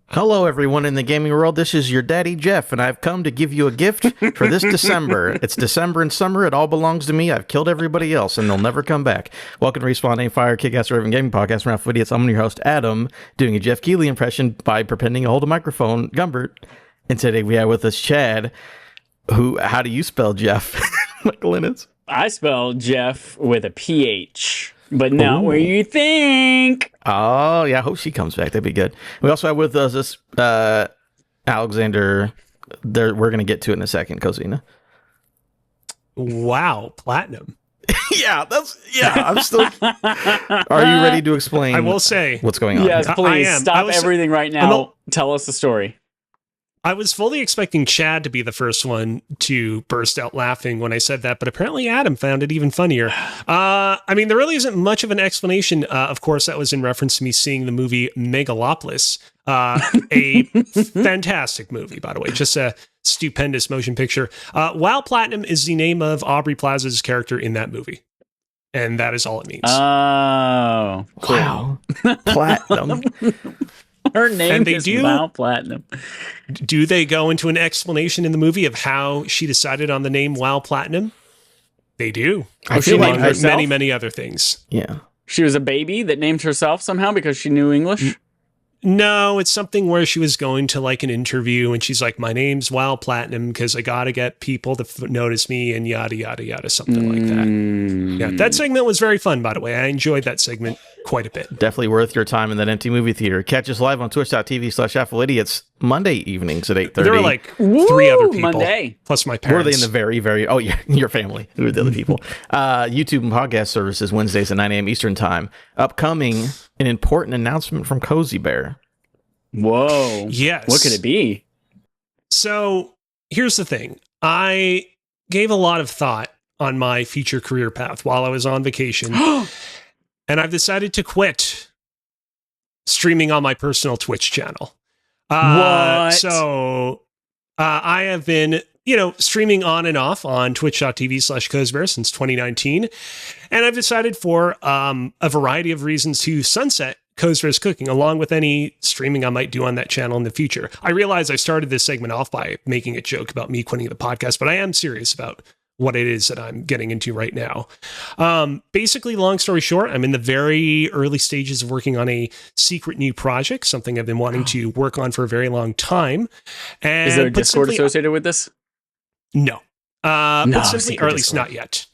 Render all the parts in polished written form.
Hello, everyone in the gaming world. This is your daddy, Jeff, and I've come to give you a gift for this December. It's December and summer. It all belongs to me. I've killed everybody else, and they'll never come back. Welcome to Respawn Aim Fire, Kick-Ass Raving Gaming Podcast. I'm RAF Idiots. I'm your host, Adam, doing a Jeff Keighley impression by pretending to hold a microphone, Gumbert. And today we have with us Chad, who, how do you spell Jeff? McLinnis. I spell Jeff with a PH. But not where you think. Oh, yeah. I hope she comes back. That'd be good. We also have with us this Alexander. We're going to get to it in a second, Cosina. Wow, platinum. I'm still. Are you ready to explain? I will say what's going on. Yes, here? please. Stop everything right now. Tell us the story. I was fully expecting Chad to be the first one to burst out laughing when I said that, but apparently Adam found it even funnier. I mean, there really isn't much of an explanation. Of course, that was in reference to me seeing the movie Megalopolis, a fantastic movie, by the way, just a stupendous motion picture. WoW Platinum is the name of Aubrey Plaza's character in that movie. And that is all it means. Oh, cool. Wow. Platinum. Her name is WoW Platinum. Do they go into an explanation in the movie of how she decided on the name WoW Platinum? They do. I feel like many, many other things. Yeah. She was a baby that named herself somehow because she knew English? No, it's something where she was going to like an interview and she's like, my name's WoW Platinum because I got to get people to notice me and yada, yada, yada, something like that. Yeah, that segment was very fun, by the way. I enjoyed that segment quite a bit. Definitely worth your time in that empty movie theater. Catch us live on twitch.tv/Affable Idiots Monday evenings at 8:30. There were like three other people. Monday. Plus my parents. Were they in the very, very... Oh, yeah, your family. Who are the other people? YouTube and podcast services Wednesdays at 9 a.m. Eastern Time. Upcoming, an important announcement from Cozy Bear. Whoa. Yes. What could it be? So here's the thing. I gave a lot of thought on my future career path while I was on vacation. And I've decided to quit streaming on my personal Twitch channel. What? So I have been, streaming on and off on twitch.tv/Cosbear since 2019. And I've decided for a variety of reasons to sunset Cosbear's Cooking, along with any streaming I might do on that channel in the future. I realize I started this segment off by making a joke about me quitting the podcast, but I am serious about what it is that I'm getting into right now. Basically, long story short, I'm in the very early stages of working on a secret new project, something I've been wanting to work on for a very long time. And is there a Discord associated with this? No. But simply, or at least Discord. not yet.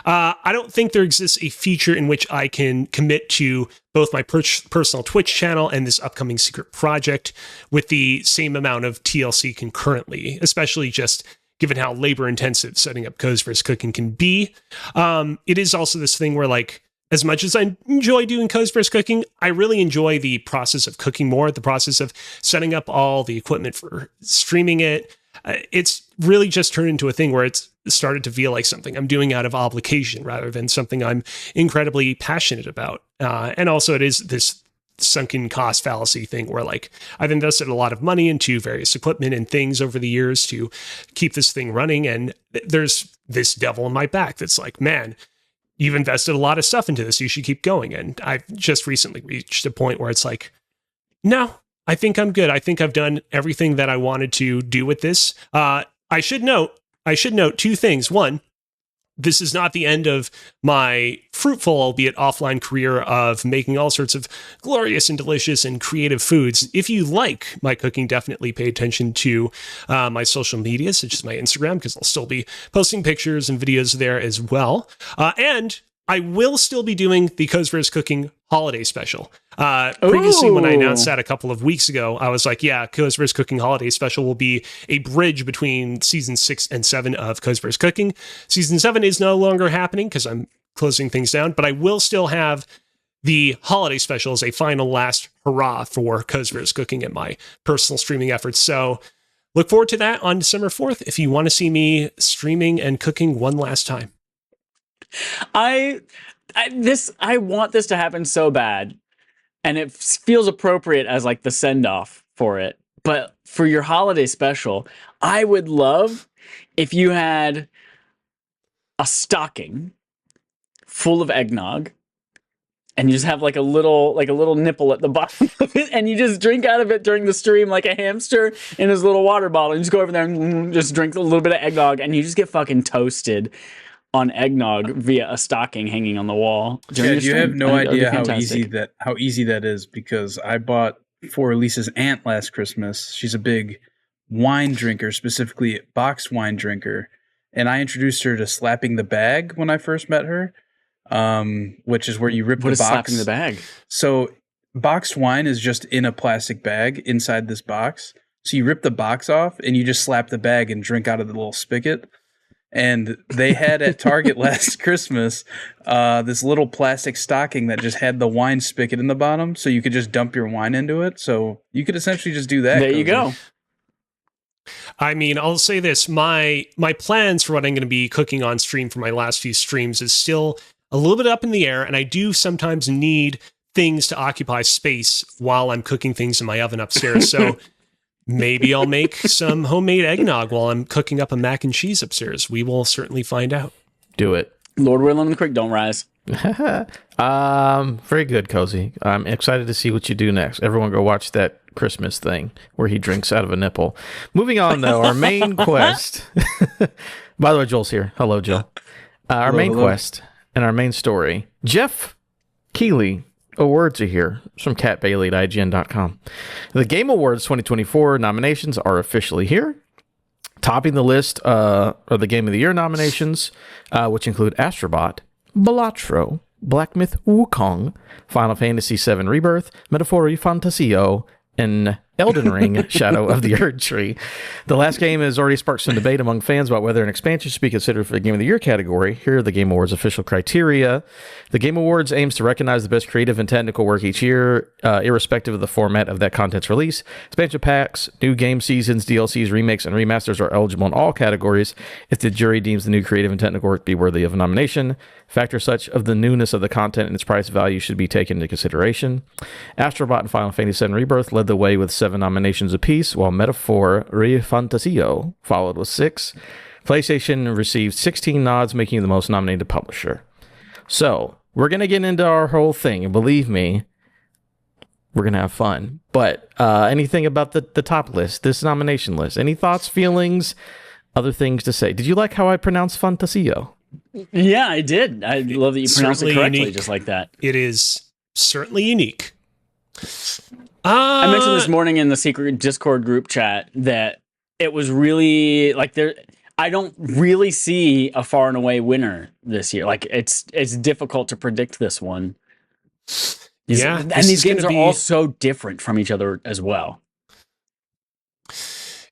I don't think there exists a feature in which I can commit to both my personal Twitch channel and this upcoming secret project with the same amount of TLC concurrently, especially just given how labor intensive setting up Cosbear's Cooking can be. It is also this thing where, like, as much as I enjoy doing Cosbear's Cooking, I really enjoy the process of cooking more, the process of setting up all the equipment for streaming it. It's really just turned into a thing where it's started to feel like something I'm doing out of obligation rather than something I'm incredibly passionate about. And also it is this sunken cost fallacy thing where, like, I've invested a lot of money into various equipment and things over the years to keep this thing running. And there's this devil in my back that's like, man, you've invested a lot of stuff into this. You should keep going. And I've just recently reached a point where it's like, no, I think I'm good. I think I've done everything that I wanted to do with this. I should note two things. One, this is not the end of my fruitful, albeit offline career of making all sorts of glorious and delicious and creative foods. If you like my cooking, definitely pay attention to my social media, such as my Instagram, because I'll still be posting pictures and videos there as well. And I will still be doing the Cosbear's Cooking holiday special. Previously, when I announced that a couple of weeks ago, I was like, yeah, Cosbear's Cooking holiday special will be a bridge between season 6 and 7 of Cosbear's Cooking. Season 7 is no longer happening because I'm closing things down, but I will still have the holiday special as a final last hurrah for Cosbear's Cooking and my personal streaming efforts. So look forward to that on December 4th if you want to see me streaming and cooking one last time. I want this to happen so bad, and it feels appropriate as like the send off for it. But for your holiday special, I would love if you had a stocking full of eggnog and you just have like a little nipple at the bottom of it, and you just drink out of it during the stream like a hamster in his little water bottle. You just go over there and just drink a little bit of eggnog, and you just get fucking toasted on eggnog via a stocking hanging on the wall. Yeah, you have no idea how easy that is, because I bought for Lisa's aunt last Christmas. She's a big wine drinker, specifically boxed wine drinker, and I introduced her to slapping the bag when I first met her, which is where you rip the box. Slapping the bag? So boxed wine is just in a plastic bag inside this box. So you rip the box off and you just slap the bag and drink out of the little spigot. And they had at Target last Christmas this little plastic stocking that just had the wine spigot in the bottom, so you could just dump your wine into it. So you could essentially just do that. There you go. I mean, I'll say this: my plans for what I'm going to be cooking on stream for my last few streams is still a little bit up in the air, and I do sometimes need things to occupy space while I'm cooking things in my oven upstairs. So. Maybe I'll make some homemade eggnog while I'm cooking up a mac and cheese upstairs. We will certainly find out. Do it. Lord willing, the creek don't rise. Very good, Cozy. I'm excited to see what you do next. Everyone go watch that Christmas thing where he drinks out of a nipple. Moving on, though, our main quest. By the way, Joel's here. Hello, Joel. Our main quest and our main story. Jeff Keighley awards are here. It's from Kat Bailey at IGN.com. The Game Awards 2024 nominations are officially here. Topping the list are the Game of the Year nominations, which include Astrobot, Balatro, Black Myth Wukong, Final Fantasy VII Rebirth, Metaphori Fantasio, and Elden Ring, Shadow of the Erd Tree. The last game has already sparked some debate among fans about whether an expansion should be considered for the Game of the Year category. Here are the Game Awards' official criteria. The Game Awards aims to recognize the best creative and technical work each year, irrespective of the format of that content's release. Expansion packs, new game seasons, DLCs, remakes, and remasters are eligible in all categories if the jury deems the new creative and technical work to be worthy of a nomination. Factors such of the newness of the content and its price value should be taken into consideration. Astrobot and Final Fantasy VII Rebirth led the way with 7 nominations apiece, while Metaphor Fantasio followed with 6. PlayStation received 16 nods, making it the most nominated publisher. So, we're going to get into our whole thing, and believe me, we're going to have fun. But anything about the top list, this nomination list? Any thoughts, feelings, other things to say? Did you like how I pronounced Fantasio? Yeah, I did. I love that you pronounced it correctly, unique. Just like that. It is certainly unique. I mentioned this morning in the secret Discord group chat that it was really like there. I don't really see a far and away winner this year. Like it's difficult to predict this one. And these games are all so different from each other as well.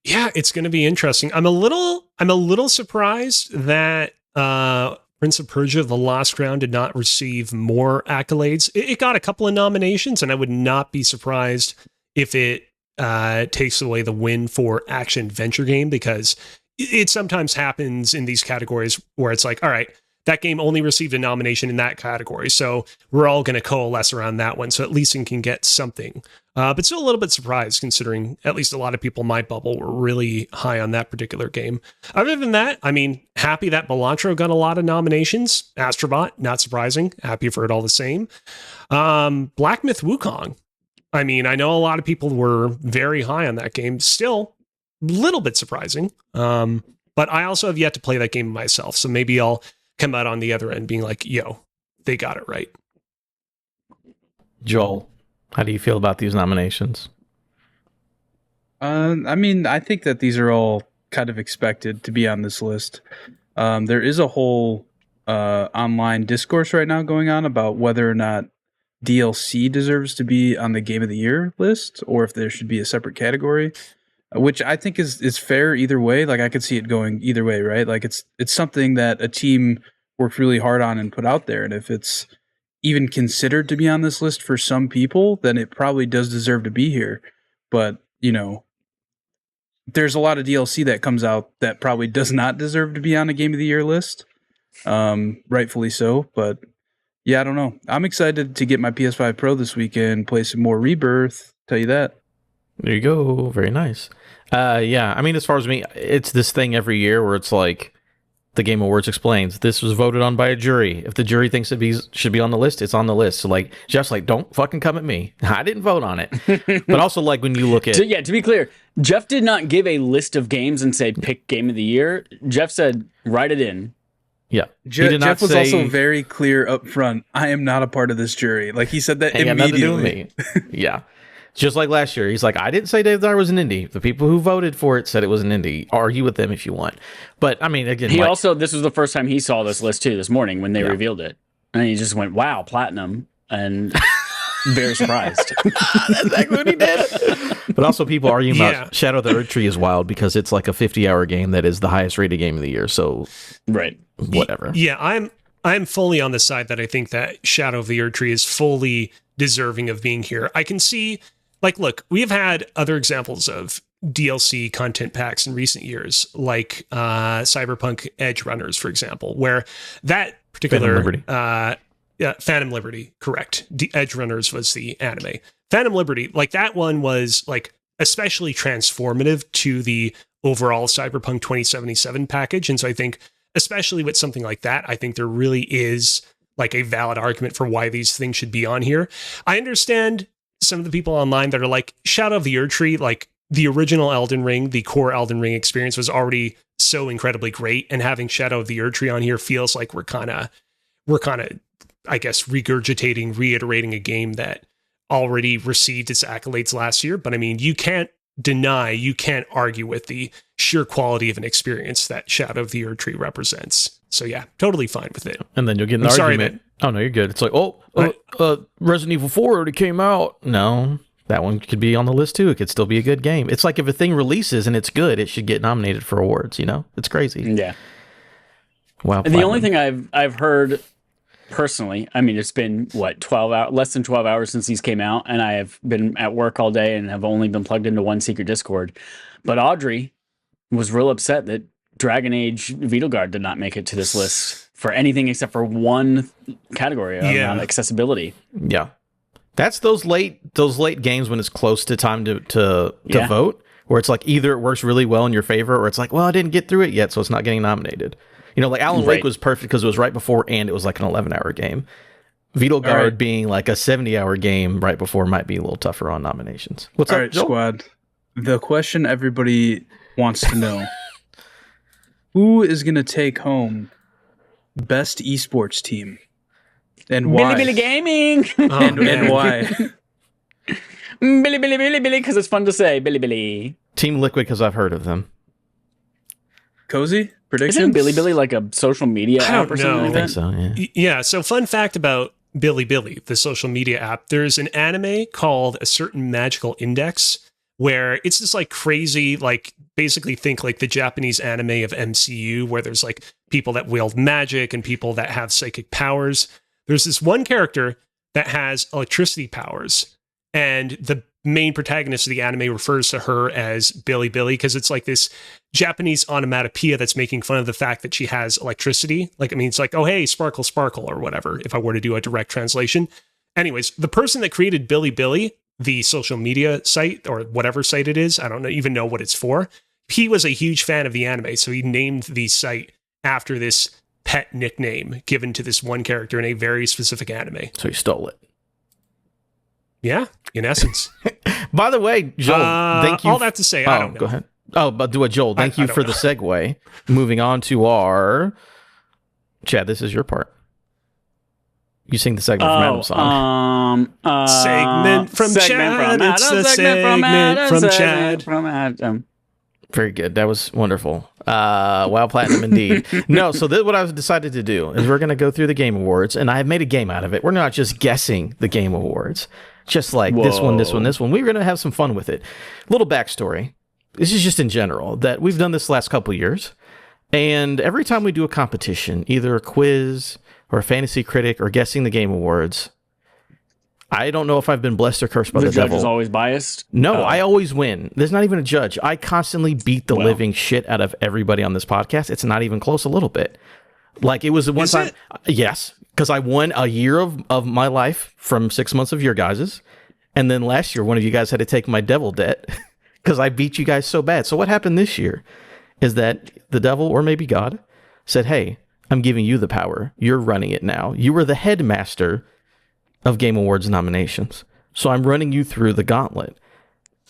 Yeah, it's going to be interesting. I'm a little surprised that Prince of Persia: The Lost Crown did not receive more accolades. It got a couple of nominations, and I would not be surprised if it takes away the win for action adventure game, because it sometimes happens in these categories where it's like, all right, that game only received a nomination in that category, so we're all going to coalesce around that one, so at least it can get something. But still a little bit surprised, considering at least a lot of people in my bubble were really high on that particular game. Other than that, I mean, happy that Balatro got a lot of nominations. Astrobot, not surprising. Happy for it all the same. Black Myth Wukong. I mean, I know a lot of people were very high on that game. Still, a little bit surprising. But I also have yet to play that game myself, so maybe I'll come out on the other end being like, yo, they got it right. Joel, how do you feel about these nominations? I mean, I think that these are all kind of expected to be on this list. There is a whole online discourse right now going on about whether or not DLC deserves to be on the Game of the Year list, or if there should be a separate category, which I think is fair either way. Like, I could see it going either way, right? Like, it's something that a team worked really hard on and put out there, and if it's even considered to be on this list for some people, then it probably does deserve to be here. But, you know, there's a lot of DLC that comes out that probably does not deserve to be on a Game of the Year list. Rightfully so. But yeah, I don't know. I'm excited to get my PS5 Pro this weekend, play some more Rebirth. Tell you that. There you go. Very nice. Yeah, I mean, as far as me, it's this thing every year where it's like the Game Awards explains this was voted on by a jury. If the jury thinks it should be on the list, it's on the list. So like, Jeff's like, don't fucking come at me. I didn't vote on it. But also, like, when you look at to be clear, Jeff did not give a list of games and say pick game of the year. Jeff said write it in. Yeah, Jeff was also very clear up front. I am not a part of this jury. Like he said that immediately. Yeah. Just like last year, he's like, I didn't say Dave Dyer was an indie. The people who voted for it said it was an indie. Argue with them if you want. But I mean, again, this was the first time he saw this list too this morning when they revealed it. And he just went, wow, platinum. And very surprised. That's exactly what he did. But also people arguing about Shadow of the Erd Tree is wild because it's like a 50-hour game that is the highest rated game of the year. So, right. Whatever. Yeah, I'm fully on the side that I think that Shadow of the Erd Tree is fully deserving of being here. I can see... Like, look, we have had other examples of DLC content packs in recent years, like Cyberpunk Edge Runners, for example, where that particular Phantom Liberty, correct. Edge Runners was the anime. Phantom Liberty, like that one was like especially transformative to the overall Cyberpunk 2077 package. And so I think, especially with something like that, I think there really is like a valid argument for why these things should be on here. I understand some of the people online that are like, Shadow of the Erd Tree, like the original Elden Ring, the core Elden Ring experience was already so incredibly great, and having Shadow of the Erd Tree on here feels like we're kind of, I guess, regurgitating, reiterating a game that already received its accolades last year. But I mean, you can't argue with the sheer quality of an experience that Shadow of the Erd Tree represents. So yeah, totally fine with it. And then you'll get an argument. Oh no, you're good. It's like, Resident Evil 4 already came out. No, that one could be on the list too. It could still be a good game. It's like if a thing releases and it's good, it should get nominated for awards. You know, it's crazy. Yeah. Wow. And the only thing I've heard personally, I mean, it's been less than 12 hours since these came out, and I have been at work all day and have only been plugged into one secret Discord. But Audrey was real upset that Dragon Age Vitoguard did not make it to this list for anything except for one category around accessibility. Yeah. That's those late games when it's close to time to vote, where it's like either it works really well in your favor or it's like, well, I didn't get through it yet, so it's not getting nominated. You know, like Alan Wake was perfect because it was right before and it was like an 11-hour game. Vitoguard being like a 70-hour game right before might be a little tougher on nominations. What's up, Joel? Squad? The question everybody wants to know. Who is going to take home best esports team? And why? Billy Gaming! And why? Billy, because it's fun to say. Billy. Team Liquid, because I've heard of them. Cozy? Predictions? Isn't Billy like a social media app or something like that? I think so, yeah. Yeah, so fun fact about Billy, the social media app. There's an anime called A Certain Magical Index, where it's just like crazy, like basically think like the Japanese anime of MCU, where there's like people that wield magic and people that have psychic powers. There's this one character that has electricity powers, and the main protagonist of the anime refers to her as Billy because it's like this Japanese onomatopoeia that's making fun of the fact that she has electricity. Like, I mean, it's like, oh, hey, sparkle, sparkle, or whatever, if I were to do a direct translation. Anyways, the person that created Billy, the social media site or whatever site it is, I don't even know what it's for. He was a huge fan of the anime, so he named the site after this pet nickname given to this one character in a very specific anime. So he stole it. Yeah, in essence. By the way, Joel, thank you. All that to say, I don't know. Go ahead. Oh, but do it, Joel. Thank you for the segue. Moving on to our... Chad, this is your part. You sing the segment from Adam's song. Segment from Chad. It's the segment from Chad. From Adam. Very good. That was wonderful. WoW Platinum indeed. No, so what I've decided to do is we're going to go through the Game Awards, and I have made a game out of it. We're not just guessing the Game Awards, just like this one. We're going to have some fun with it. Little backstory. This is just in general, that we've done this last couple years, and every time we do a competition, either a quiz or a fantasy critic or guessing the Game Awards, I don't know if I've been blessed or cursed by the devil. The judge is always biased? No, I always win. There's not even a judge. I constantly beat the living shit out of everybody on this podcast. It's not even close a little bit. Like, it was the one time. Yes, because I won a year of my life from 6 months of your guys's. And then last year, one of you guys had to take my devil debt because I beat you guys so bad. So what happened this year is that the devil, or maybe God, said, hey, I'm giving you the power. You're running it now. You were the headmaster of Game Awards nominations. So I'm running you through the gauntlet.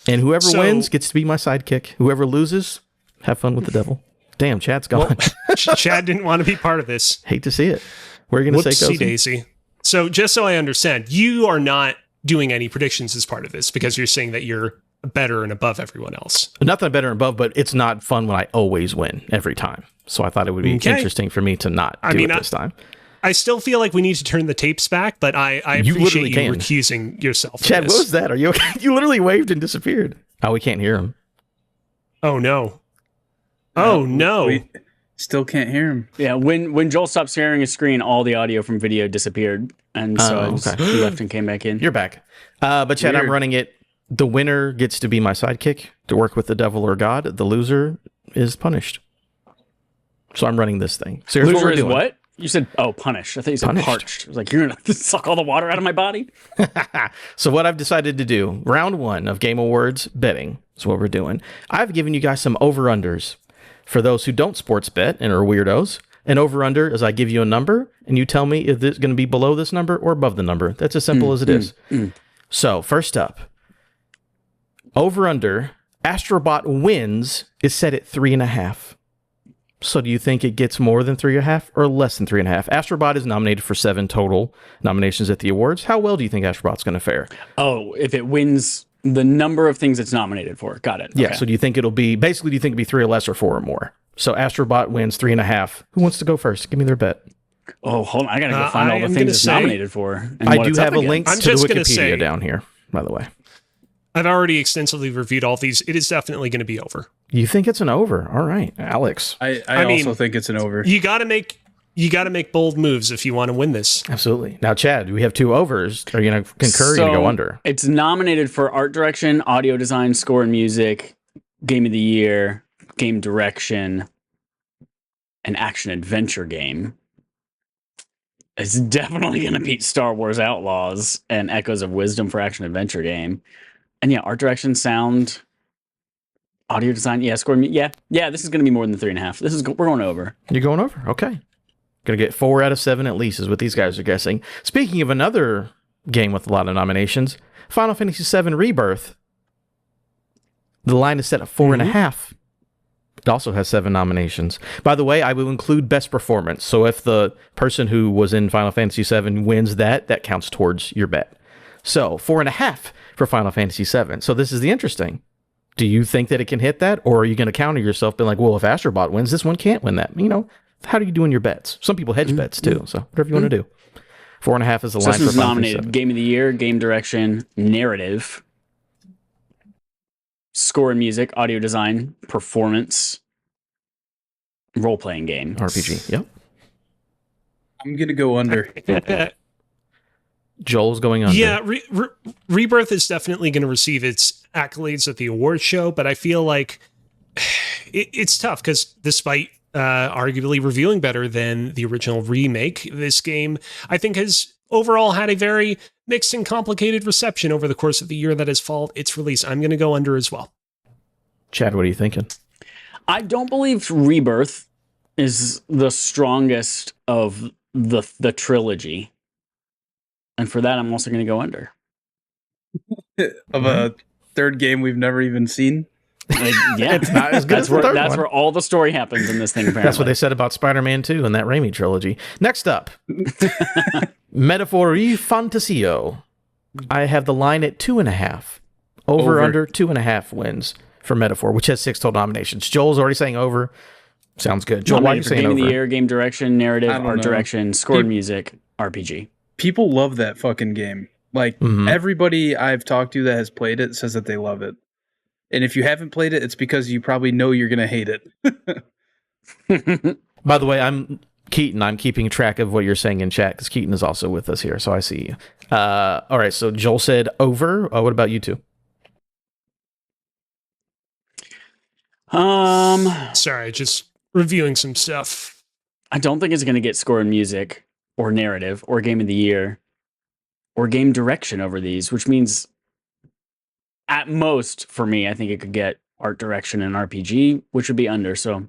And whoever wins gets to be my sidekick. Whoever loses, have fun with the devil. Damn, Chad's gone. Well, Chad didn't want to be part of this. Hate to see it. Where are you going to say, Whoopsie daisy. So just so I understand, you are not doing any predictions as part of this because you're saying that you're better and above everyone else. Not that I'm better and above, but it's not fun when I always win every time. So I thought it would be interesting for me to not do it this time. I still feel like we need to turn the tapes back, but I appreciate you recusing yourself. Chad, what was that? Are you okay? You literally waved and disappeared. Oh, we can't hear him. Oh, no. Oh, no. We still can't hear him. Yeah, when Joel stopped sharing his screen, all the audio from video disappeared. And so he left and came back in. You're back. But Chad, I'm running it. The winner gets to be my sidekick to work with the devil or God. The loser is punished. So I'm running this thing. So here's loser what we're is doing. What? You said, punished. I thought you said Punished. parched. I was like, you're going to suck all the water out of my body? So what I've decided to do, round 1 of Game Awards betting is what we're doing. I've given you guys some over-unders for those who don't sports bet and are weirdos. An over-under is I give you a number, and you tell me if it's going to be below this number or above the number. That's as simple as it is. So first up, over-under, Astrobot wins is set at 3.5. So do you think it gets more than 3.5 or less than 3.5? Astrobot is nominated for 7 total nominations at the awards. How well do you think Astrobot's going to fare? Oh, if it wins the number of things it's nominated for. Got it. Yeah, Okay. so do you think it'll be, basically, do you think it'll be 3 or less or 4 or more? So Astrobot wins 3.5. Who wants to go first? Give me their bet. Oh, hold on. I got to go find all the things it's nominated for. And I what do it's have up a link against. to the just gonna Wikipedia say- down here, by the way. I've already extensively reviewed all these. It is definitely going to be over. You think it's an over? All right, Alex. I mean, also think it's an over. You got to make bold moves if you want to win this. Absolutely. Now, Chad, we have 2 overs. Are you going to concur or are you going to go under? It's nominated for art direction, audio design, score and music, game of the year, game direction, and action adventure game. It's definitely going to beat Star Wars Outlaws and Echoes of Wisdom for action adventure game. And yeah, art direction, sound, audio design, score. Yeah. This is going to be more than 3.5. We're going over. You're going over? Okay. Going to get 4 out of 7 at least is what these guys are guessing. Speaking of another game with a lot of nominations, Final Fantasy VII Rebirth. The line is set at 4.5. It also has 7 nominations. By the way, I will include best performance. So if the person who was in Final Fantasy VII wins that counts towards your bet. So 4.5 for Final Fantasy VII. So this is the interesting. Do you think that it can hit that? Or are you going to counter yourself, being like, well, if Astrobot wins, this one can't win that? You know, how do you do in your bets? Some people hedge bets too. So whatever you want to do. 4.5 is the line This for was Final nominated Fantasy VII. game of the year, game direction, narrative, score and music, audio design, performance, role-playing game. RPG. Yep. I'm going to go under. Joel's going under. Yeah, Rebirth is definitely going to receive its accolades at the award show, but I feel like it's tough because despite arguably reviewing better than the original remake, this game, I think, has overall had a very mixed and complicated reception over the course of the year that has followed its release. I'm going to go under as well. Chad, what are you thinking? I don't believe Rebirth is the strongest of the trilogy. And for that, I'm also going to go under. Of a third game we've never even seen. Yeah, It's not as good as the third that's one. where all the story happens in this thing. Apparently, That's what they said about Spider-Man 2 and that Raimi trilogy. Next up, Metaphori Fantasio. I have the line at 2.5. Over, under 2.5 wins for Metaphor, which has 6 total nominations. Joel's already saying over. Sounds good. Joel, why are you Nominated for saying game over? of the year, game direction, narrative, I don't art know. direction, score and music, RPG. People love that fucking game. Like, everybody I've talked to that has played it says that they love it. And if you haven't played it, it's because you probably know you're going to hate it. By the way, I'm Keaton. I'm keeping track of what you're saying in chat because Keaton is also with us here, so I see you. All right, so Joel said over. What about you two? Sorry, just reviewing some stuff. I don't think it's going to get score and music or narrative or game of the year or game direction over these, which means at most for me, I think it could get art direction and RPG, which would be under. So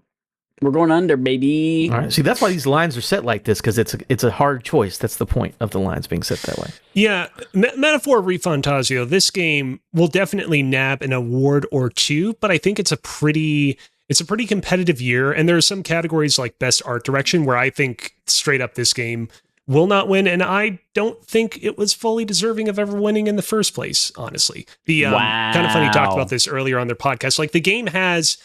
we're going under, baby. All right. See, that's why these lines are set like this, because it's a hard choice. That's the point of the lines being set that way. Yeah, Metaphor Refantasio, this game will definitely nab an award or two, but I think it's a pretty competitive year, and there are some categories like Best Art Direction where I think straight up this game will not win, and I don't think it was fully deserving of ever winning in the first place, honestly. The Kind of Funny talked about this earlier on their podcast. Like, the game has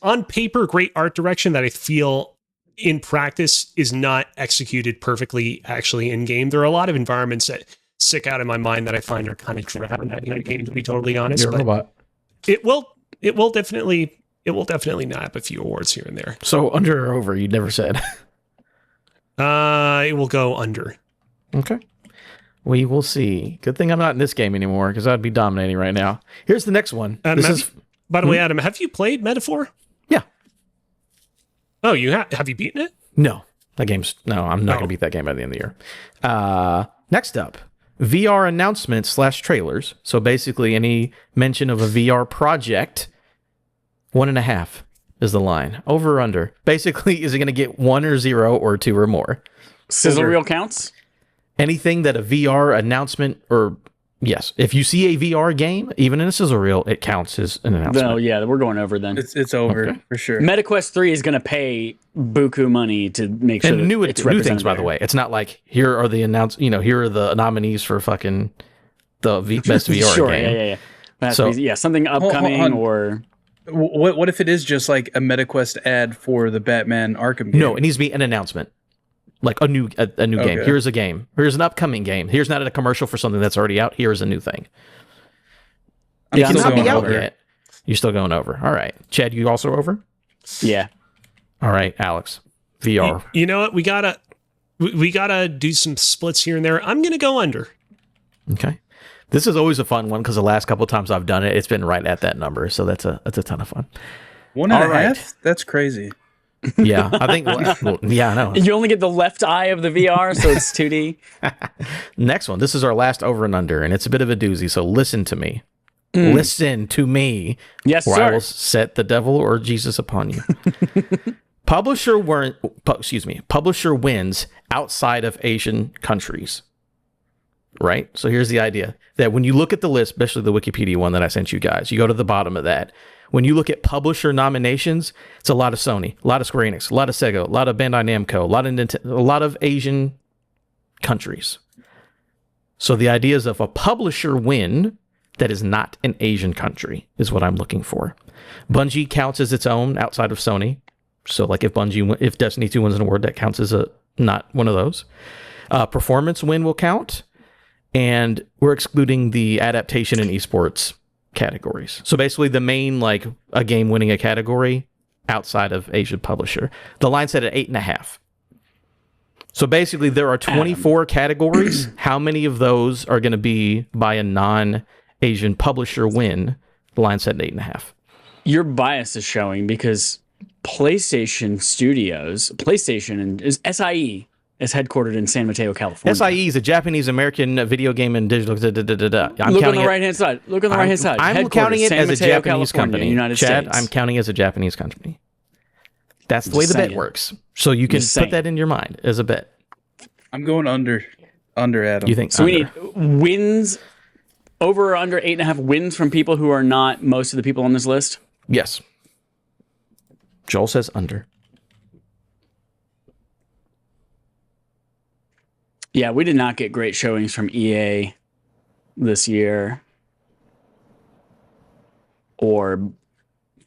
on paper great art direction that I feel in practice is not executed perfectly actually in game. There are a lot of environments that stick out in my mind that I find are kind of drab in that game, to be totally honest. You're a robot. It will definitely nab a few awards here and there. So under or over, you never said. It will go under. Okay. We will see. Good thing I'm not in this game anymore, because I'd be dominating right now. Here's the next one. By the way, Adam, have you played Metaphor? Yeah. Oh, you have you beaten it? No. I'm not going to beat that game by the end of the year. Next up, VR announcements / trailers. So basically any mention of a VR project, 1.5 is the line. Over or under. Basically, is it going to get 1 or 0 or 2 or more? Sizzle reel counts? Anything that a VR announcement or... Yes, if you see a VR game, even in a sizzle reel, it counts as an announcement. No, yeah, we're going over then. It's over for sure. MetaQuest 3 is going to pay buku money to make sure and that new it's things, by the way. It's not like here are the here are the nominees for fucking the best VR sure, game. Yeah. Something upcoming or... What if it is just like a MetaQuest ad for the Batman Arkham game? No, it needs to be an announcement. Like a new game. Here's a game. Here's an upcoming game. Here's not a commercial for something that's already out. Here's a new thing. It cannot be out yet. You're still going over. All right. Chad, you also over? Yeah. All right, Alex. VR. You know what? We gotta do some splits here and there. I'm gonna go under. Okay. This is always a fun one because the last couple of times I've done it, it's been right at that number. So that's a ton of fun. 1.5? That's crazy. Yeah, I think. I know. You only get the left eye of the VR, so it's 2D. Next one. This is our last over and under, and it's a bit of a doozy. So listen to me. Listen to me. Yes, or sir. I will set the devil or Jesus upon you. Publisher wins outside of Asian countries. Right. So here's the idea that when you look at the list, especially the Wikipedia one that I sent you guys, you go to the bottom of that. When you look at publisher nominations, it's a lot of Sony, a lot of Square Enix, a lot of Sega, a lot of Bandai Namco, a lot of Asian countries. So the idea is if a publisher win that is not an Asian country is what I'm looking for. Bungie counts as its own outside of Sony. So like if Destiny 2 wins an award, that counts as not one of those. Performance win will count. And we're excluding the adaptation and esports categories. So basically the main, like a game winning a category outside of Asian publisher. The line set at 8.5. So basically there are 24 categories. How many of those are going to be by a non-Asian publisher win? The line set at 8.5. Your bias is showing because PlayStation is SIE is headquartered in San Mateo, California. SIE is a Japanese-American video game and digital... Look on the right-hand side. I'm counting it as a Japanese company. United Chad, States. I'm counting it as a Japanese company. That's the way the bet works. So you can put that in your mind as a bet. I'm going under Adam. You think so? Under. We need wins over or under 8.5 wins from people who are not most of the people on this list? Yes. Joel says under. Yeah, we did not get great showings from EA this year. Or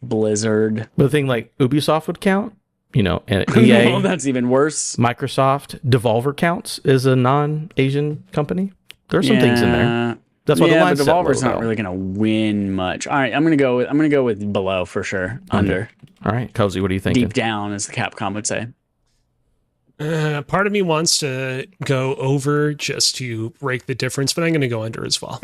Blizzard. But the thing like Ubisoft would count, and EA. No, that's even worse. Microsoft, Devolver counts as a non-Asian company. There's some things in there. That's why the line's but set Devolver's low, not though. really going to win much. All right, I'm going to go with below for sure. Under. All right, Cozy, what are you thinking? Deep down, as the Capcom would say. Part of me wants to go over just to break the difference, but I'm going to go under as well.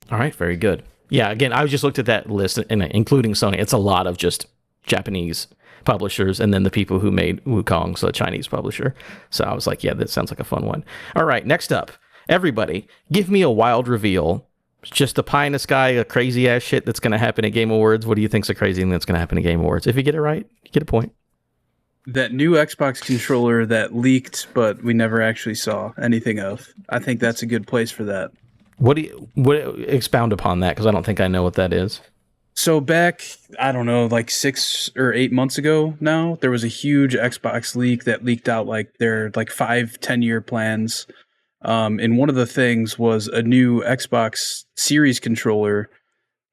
All right, very good. Yeah, again, I just looked at that list, and including Sony. It's a lot of just Japanese publishers, and then the people who made Wukong's a Chinese publisher. So I was like, yeah, that sounds like a fun one. All right, next up, Everybody, give me a wild reveal. It's just a pie in the sky, a crazy ass shit that's going to happen at Game Awards. What do you think's a crazy thing that's going to happen at Game Awards? If you get it right, you get a point. That new Xbox controller that leaked, but we never actually saw anything of. I think that's a good place for that. What expound upon that? Because I don't think I know what that is. So back, I don't know, like 6 or 8 months ago now, there was a huge Xbox leak that leaked out like their like 5-10 year plans. And one of the things was a new Xbox Series controller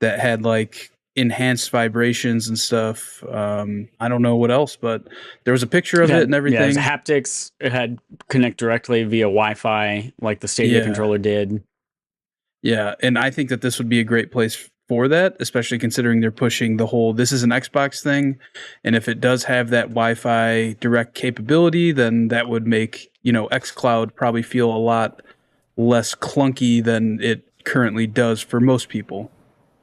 that had like enhanced vibrations and stuff. I don't know what else, but there was a picture of it and everything. Yeah, it was haptics. It had connect directly via Wi-Fi, like the Stadia controller did. Yeah, and I think that this would be a great place for that, especially considering they're pushing the whole this is an Xbox thing, and if it does have that Wi-Fi direct capability, then that would make, you know, xCloud probably feel a lot less clunky than it currently does for most people.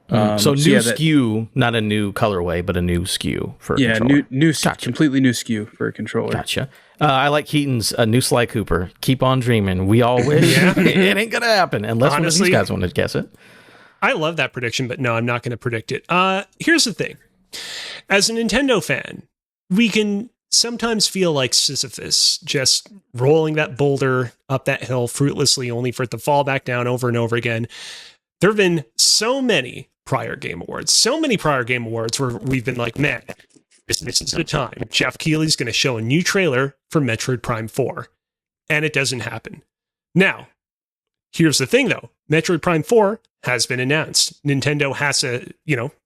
So new SKU, not a new colorway, but a new SKU for a controller. new completely new SKU for a controller. Gotcha. I like Keaton's new Sly Cooper. Keep on dreaming. We all wish it ain't gonna happen unless one of these guys want to guess it. I love that prediction, but no, I'm not going to predict it. Here's the thing. As a Nintendo fan, we can sometimes feel like Sisyphus, just rolling that boulder up that hill fruitlessly, only for it to fall back down over and over again. There have been so many prior Game Awards where we've been like, man, this is the time. Jeff Keighley's going to show a new trailer for Metroid Prime 4. And it doesn't happen. Now, here's the thing, though. Metroid Prime 4 has been announced. Nintendo has to,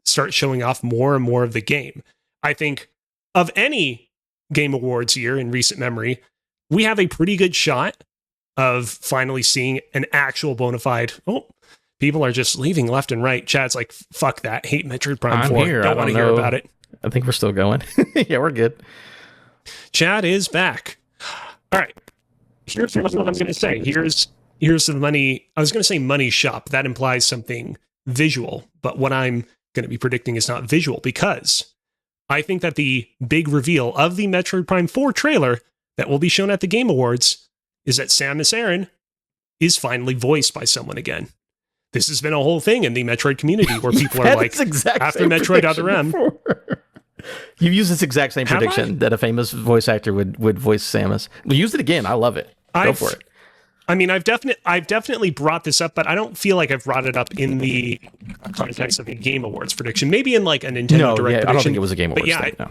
start showing off more and more of the game. I think of any Game Awards year in recent memory, we have a pretty good shot of finally seeing an actual bona fide, people are just leaving left and right. Chad's like, fuck that. Hate Metroid Prime 4. Here. Don't want to hear about it. I think we're still going. Yeah, we're good. Chad is back. All right. Here's what I'm going to say. Here's the money. I was going to say money shop. That implies something visual. But what I'm going to be predicting is not visual, because I think that the big reveal of the Metroid Prime 4 trailer that will be shown at the Game Awards is that Samus Aran is finally voiced by someone again. This has been a whole thing in the Metroid community where people are like, after Metroid Other M. You've used this exact same prediction that a famous voice actor would voice Samus. We use it again. I love it. Go for it. I mean, I've definitely brought this up, but I don't feel like I've brought it up in the context of a Game Awards prediction. Maybe in like a Nintendo Direct prediction. I don't think it was a Game Awards thing, no.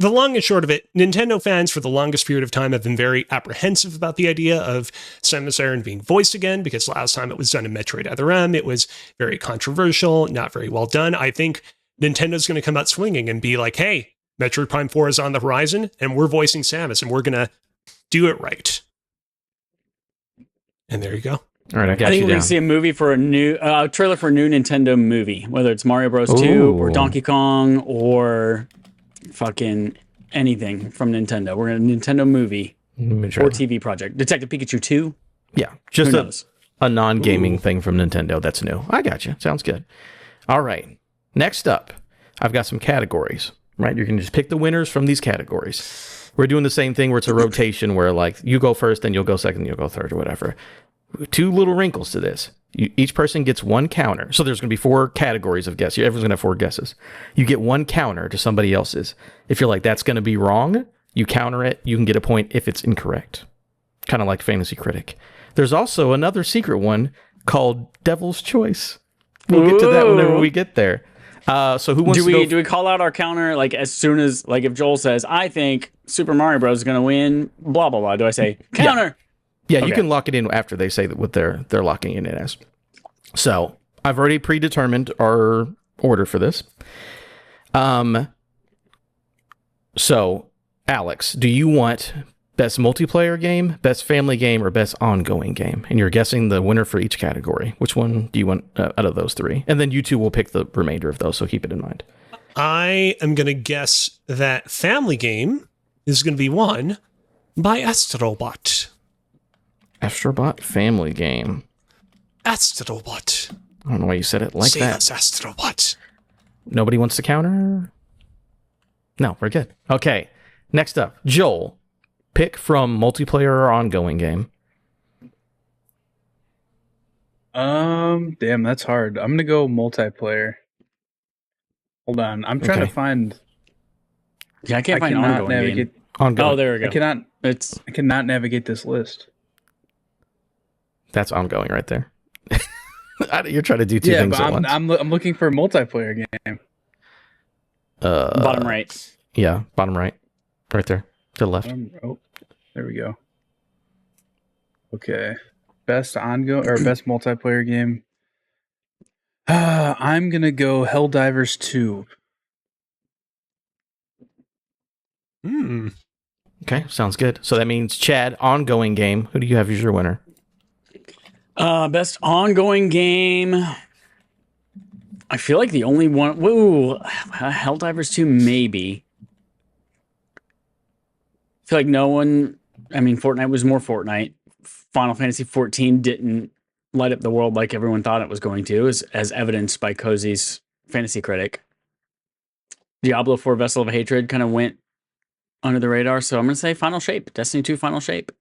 The long and short of it, Nintendo fans for the longest period of time have been very apprehensive about the idea of Samus Aran being voiced again, because last time it was done in Metroid Other M, it was very controversial, not very well done. I think Nintendo's going to come out swinging and be like, hey, Metroid Prime 4 is on the horizon, and we're voicing Samus, and we're going to do it right. And there you go. All right, I think we're going to see a movie for a new trailer for a new Nintendo movie, whether it's Mario Bros. 2 or Donkey Kong or fucking anything from Nintendo. We're in a Nintendo movie or TV project. Detective Pikachu 2? Yeah, just a non-gaming thing from Nintendo that's new. I got you. Sounds good. All right. Next up, I've got some categories, right? You can just pick the winners from these categories. We're doing the same thing where it's a rotation where like you go first, then you'll go second, then you'll go third or whatever. Two little wrinkles to this. Each person gets one counter. So there's going to be 4 categories of guesses. Everyone's going to have 4 guesses. You get one counter to somebody else's. If you're like, that's going to be wrong, you counter it. You can get a point if it's incorrect. Kind of like Fantasy Critic. There's also another secret one called Devil's Choice. We'll get to that whenever we get there. So who wants to go? Do we call out our counter like as soon as, like if Joel says, I think Super Mario Bros. Is going to win, blah, blah, blah. Do I say counter? Yeah, okay. You can lock it in after they say that what they're locking it in as. So I've already predetermined our order for this. So Alex, do you want best multiplayer game, best family game, or best ongoing game? And you're guessing the winner for each category. Which one do you want out of those 3? And then you 2 will pick the remainder of those, so keep it in mind. I am going to guess that family game is going to be won by Astrobot. Astrobot family game. Astrobot. I don't know why you said it like Say that. That's Astrobot. Nobody wants to counter? No, we're good. Okay. Next up, Joel. Pick from multiplayer or ongoing game. Damn, that's hard. I'm gonna go multiplayer. Hold on, I'm trying to Okay. find. Yeah, I can't find cannot ongoing navigate. game. Ongoing. Oh, there we go. I cannot navigate this list. That's ongoing right there. You're trying to do two things but at once. I'm looking for a multiplayer game. Bottom right. Yeah, bottom right. Right there. To the left. Oh, there we go. Okay. Best ongoing or best multiplayer game. I'm gonna go Helldivers 2. Okay, sounds good. So that means Chad, ongoing game. Who do you have as your winner? Best ongoing game. I feel like the only one. Woo, Helldivers 2, maybe. I feel like no one. I mean, Fortnite was more Fortnite. Final Fantasy 14 didn't light up the world like everyone thought it was going to, as evidenced by Cozy's Fantasy Critic. Diablo 4 Vessel of Hatred kind of went under the radar, so I'm going to say Final Shape. Destiny 2 Final Shape.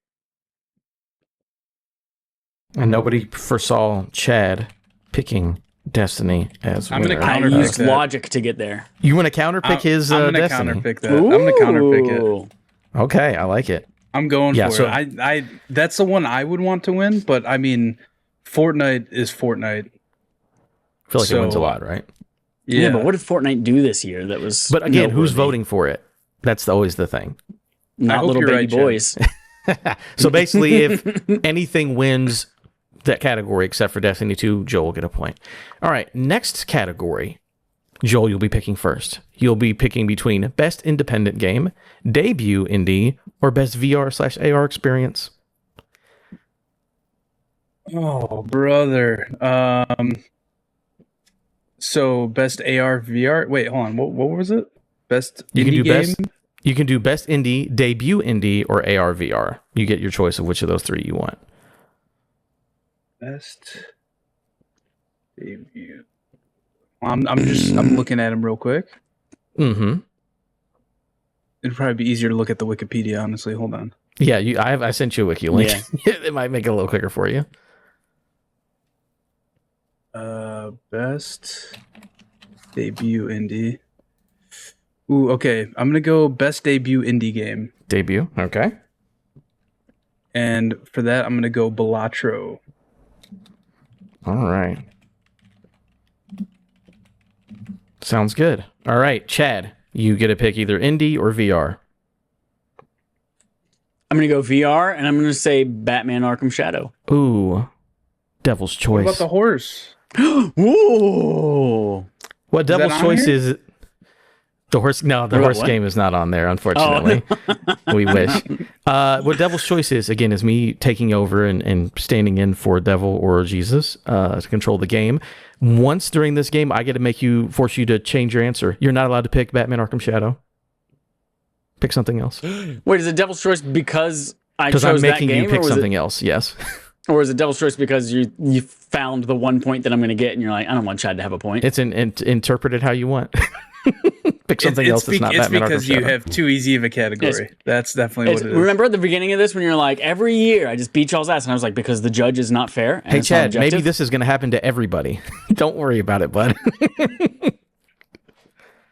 And nobody foresaw Chad picking Destiny as I'm gonna winner. I counterpick used that. logic to get there. You want to counterpick his I'm gonna Destiny? counterpick that. I'm gonna counterpick it. Ooh. Okay, I like it. I'm going Yeah, for so- it. I that's the one I would want to win, but I mean, Fortnite is Fortnite. I feel like it wins a So, lot, right? Yeah, but what did Fortnite do this year that was But again, who's noteworthy? voting for it? That's always the thing. I Not hope little you're baby right, Chad. boys. So basically, if anything wins that category except for Destiny 2, Joel will get a point. All right, next category. Joel, you'll be picking first. You'll be picking between Best Independent Game, Debut Indie, or Best VR/AR Experience. Oh, brother. So best AR VR. Wait, hold on. What was it? Best You can indie do game. best. You can do Best Indie, Debut Indie, or AR VR. You get your choice of which of those three you want. Best debut. I'm looking at him real quick. Mm-hmm. It'd probably be easier to look at the Wikipedia. Honestly, hold on. Yeah, I sent you a wiki link. Yeah. It might make it a little quicker for you. Best debut indie. Ooh, okay. I'm gonna go best debut indie game, Debut. Okay. and for that, I'm gonna go Balatro. All right. Sounds good. All right, Chad, you get to pick either indie or VR. I'm going to go VR, and I'm going to say Batman Arkham Shadow. Ooh, Devil's What Choice. about the horse? Ooh. What that Devil's on Choice here? is? The horse. No, the What, horse what? game is not on there. Unfortunately, we wish. What Devil's Choice is again is me taking over and standing in for Devil or Jesus to control the game. Once during this game, I get to force you to change your answer. You're not allowed to pick Batman Arkham Shadow. Pick something else. Wait, is it Devil's Choice because I Because chose I'm making that game, you pick or was something else. Yes. or is it Devil's Choice because you found the 1 point that I'm going to get, and you're like, I don't want Chad to have a point? It's interpret it how you want. Pick something else that's not it's Batman Arkham because you Shadow. have too easy of a category. That's definitely what it is. Remember at the beginning of this when you're like, every year I just beat y'all's ass, and I was like, because the judge is not fair. And Hey it's not Chad, maybe objective? this is going to happen to everybody. Don't worry about it, bud.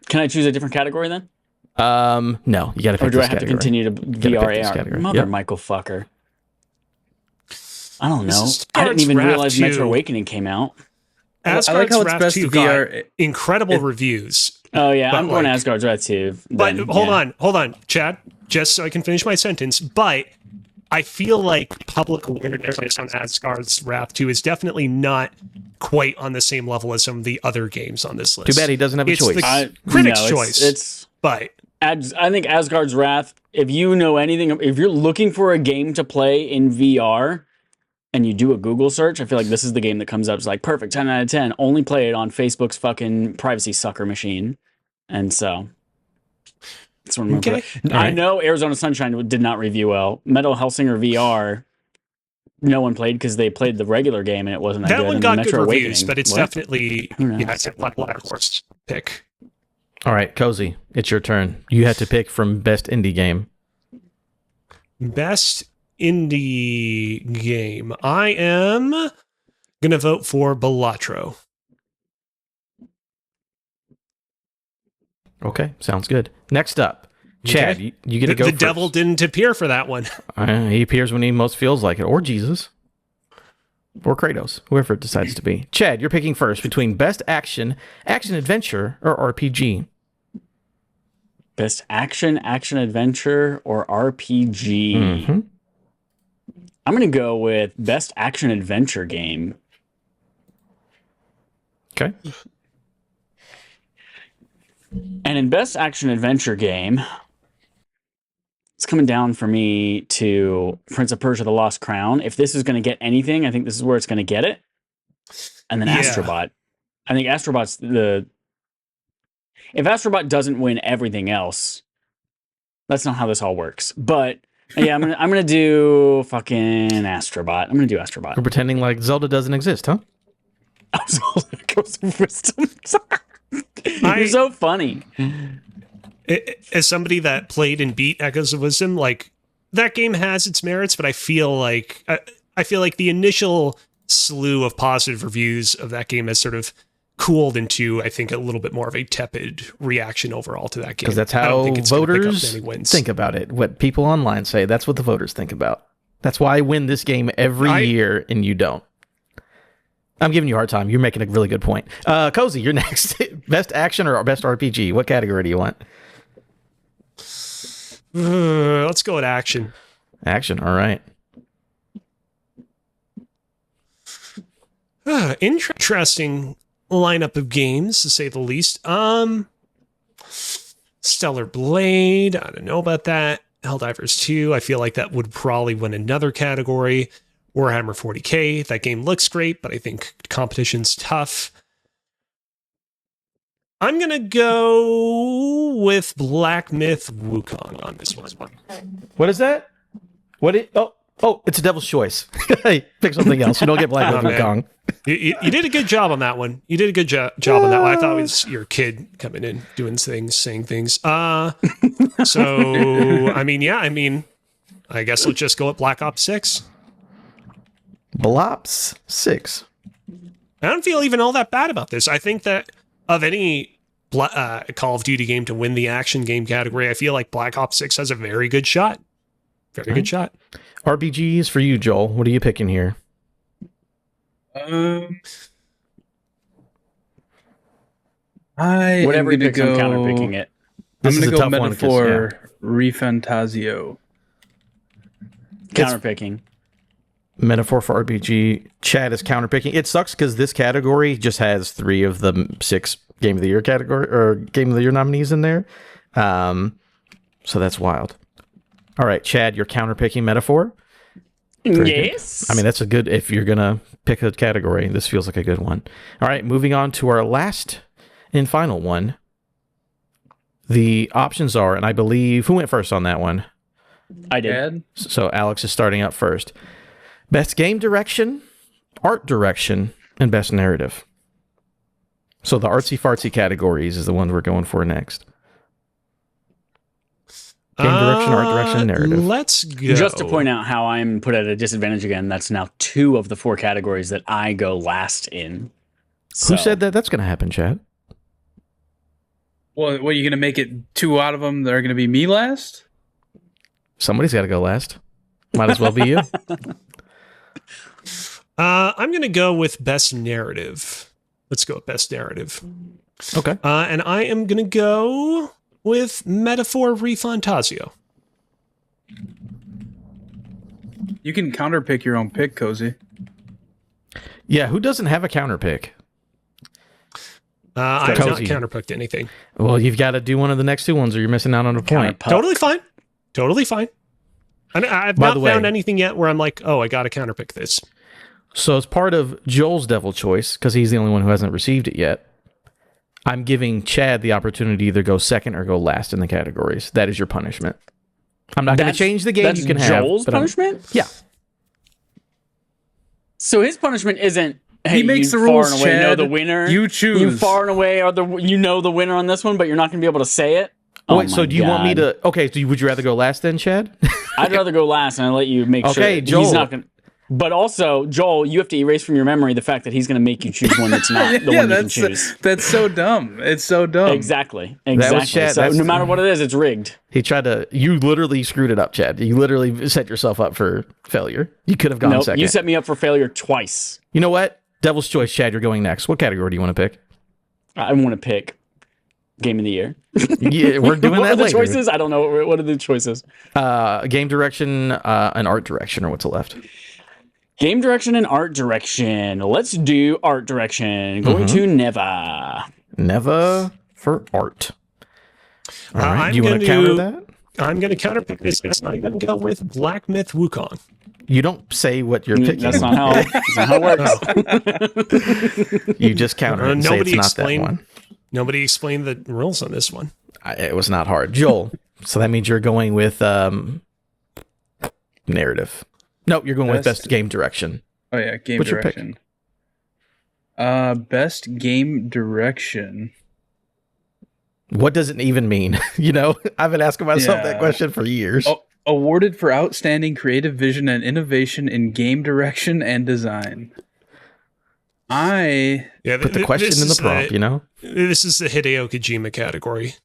Can I choose a different category then? No, you got to pick Or do this I have to category. continue to pick this VR category. Mother Yep. Michael fucker. I don't This know. is I didn't even Asgard's realize Wrath Metro 2. Awakening came out. I like Asgard's how it's Wrath best 2 VR. got incredible reviews. Oh yeah, But I'm going like- Asgard's Wrath too. But then, hold yeah. on, Chad, just so I can finish my sentence. But I feel like public awareness on Asgard's Wrath 2 is definitely not quite on the same level as some of the other games on this list. Too bad he doesn't have a It's choice. the critic's no, choice. It's But I think Asgard's Wrath. If you know anything, if you're looking for a game to play in VR, and you do a Google search, I feel like this is the game that comes up. It's like perfect, 10 out of 10. Only play it on Facebook's fucking privacy sucker machine, and so. That's what I'm gonna Okay. put. I know Arizona Sunshine did not review well. Metal Hellsinger VR, no one played because they played the regular game and it wasn't that that good. one And got Metro good reviews, Awakening, but it's what? definitely Who knows? it's a black horse pick. All right, Cozy, it's your turn. You have to pick from best indie game. Best indie game. I am Gonna vote for Balatro. Okay, sounds good. Next up, Chad, Okay. you get to go The first. devil didn't appear for that one. He appears when he most feels like it, or Jesus, or Kratos, whoever it decides to be. Chad, you're picking first between best action adventure, or RPG. Best action adventure, or RPG. Mm-hmm. I'm going to go with best action adventure game. Okay. And in best action adventure game, it's coming down for me to Prince of Persia: The Lost Crown. If this is going to get anything, I think this is where it's going to get it. And then Yeah. Astrobot. I think Astrobot's if Astrobot doesn't win everything else, that's not how this all works. But yeah, I'm gonna do fucking Astrobot. I'm gonna do Astrobot. We're pretending like Zelda doesn't exist, huh? Goes with wisdom. You're so funny. As somebody that played and beat Echoes of Wisdom, like that game has its merits, but I feel like the initial slew of positive reviews of that game has sort of cooled into, I think, a little bit more of a tepid reaction overall to that game. Because that's I don't how think it's gonna pick up voters many wins. think about it. What people online say, that's what the voters think about. That's why I win this game every year and you don't. I'm giving you a hard time. You're making a really good point. Cozy, you're next. Best action or best RPG? What category do you want? Let's go with action. Action, all right. Interesting lineup of games, to say the least. Stellar Blade, I don't know about that. Helldivers 2, I feel like that would probably win another category. Warhammer 40k, that game looks great, but I think competition's tough. I'm gonna go with Black Myth Wukong on this one. What is that? Oh, it's a devil's choice. Hey, pick something else. You don't get Black Myth Wukong. You did a good job on that one. You did a good job on that one. I thought it was your kid coming in, doing things, saying things. So, I guess let's just go with Black Ops 6. Blops 6. I don't feel even all that bad about this. I think that of any Call of Duty game to win the action game category, I feel like Black Ops 6 has a very good shot. Very good shot. RPGs for you, Joel. What are you picking here? Whatever he picks, I'm counterpicking it. This I'm is going a to go tough one, 'cause, Metaphor Refantazio. Counterpicking. Metaphor for RPG. Chad is counterpicking. It sucks because this category just has 3 of the 6 Game of the Year category or Game of the Year nominees in there. So that's wild. All right, Chad, you're counterpicking Metaphor. Very Yes. good. I mean, that's a good, if you're going to pick a category, this feels like a good one. All right, moving on to our last and final one. The options are, and I believe, who went first on that one? I did. Ed? So Alex is starting up first. Best game direction, art direction, and best narrative. So the artsy fartsy categories is the one we're going for next. Game direction, art direction, narrative. Let's go. Just to point out how I'm put at a disadvantage again, that's now 2 of the 4 categories that I go last in. Who said that that's going to happen, Chad? Well, what, are you going to make it 2 out of them that are going to be me last? Somebody's got to go last. Might as well be you. I'm going to go with best narrative. Let's go with best narrative. Okay. And I am going to go with Metaphor Refantazio. You can counterpick your own pick, Cozy. Yeah, who doesn't have a counter pick? I have not Cozy. counterpicked anything. Well, you've got to do one of the next 2 ones or you're missing out on a point. Counterpuck. Totally fine. Totally fine. And I've By not the way- found anything yet where I'm like, oh, I got to counterpick this. So as part of Joel's devil choice, because he's the only one who hasn't received it yet, I'm giving Chad the opportunity to either go second or go last in the categories. That is your punishment. I'm not going to change the game. That's You can Joel's have punishment? Yeah. So his punishment isn't, hey, He makes you the far rules, and away know Chad. the winner. You choose. You far and away are the the winner on this one, but you're not going to be able to say it. Wait, so do you want me to? Okay, so would you rather go last then, Chad? I'd rather go last, and I let you make sure. Okay, Joel. He's not going. But also, Joel, you have to erase from your memory the fact that he's going to make you choose one that's not the one you can choose. That's so dumb. It's so dumb. Exactly. That was Chad. So no matter what it is, it's rigged. He tried to. You literally screwed it up, Chad. You literally set yourself up for failure. You could have gone second. You set me up for failure twice. You know what? Devil's choice, Chad. You're going next. What category do you want to pick? I want to pick Game of the Year. Yeah, we're doing what that are the later. choices? I don't know. What are the choices? Game direction and art direction, or what's left? Game direction and art direction. Let's do art direction. Going to Neva. Neva for art. All right. Do you want to counter that? I'm going to counterpick this. I'm going to go with Black Myth Wukong. You don't say what you're picking. That's not how it works. You just counter it and say it's not that one. Nobody explained the rules on this one. It was not hard. Joel, so that means you're going with narrative. No, you're going with best game direction. Oh yeah, game What's direction. Best game direction. What does it even mean? I've been asking myself that question for years. Awarded for outstanding creative vision and innovation in game direction and design. Put the question in the prompt, This is the Hideo Kojima category.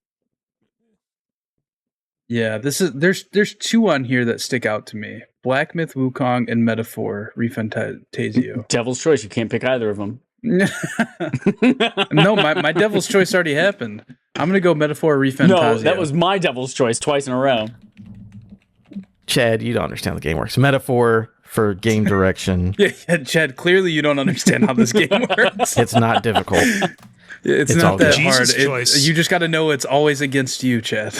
Yeah, there's two on here that stick out to me. Black Myth Wukong and Metaphor Refantasio. Devil's choice. You can't pick either of them. No, my devil's choice already happened. I'm gonna go Metaphor Refantasio. No, that was my devil's choice twice in a row. Chad, you don't understand how the game works. Metaphor for game direction. Yeah, Chad, clearly you don't understand how this game works. It's not difficult. It's not that hard. Choice. You just got to know it's always against you, Chad.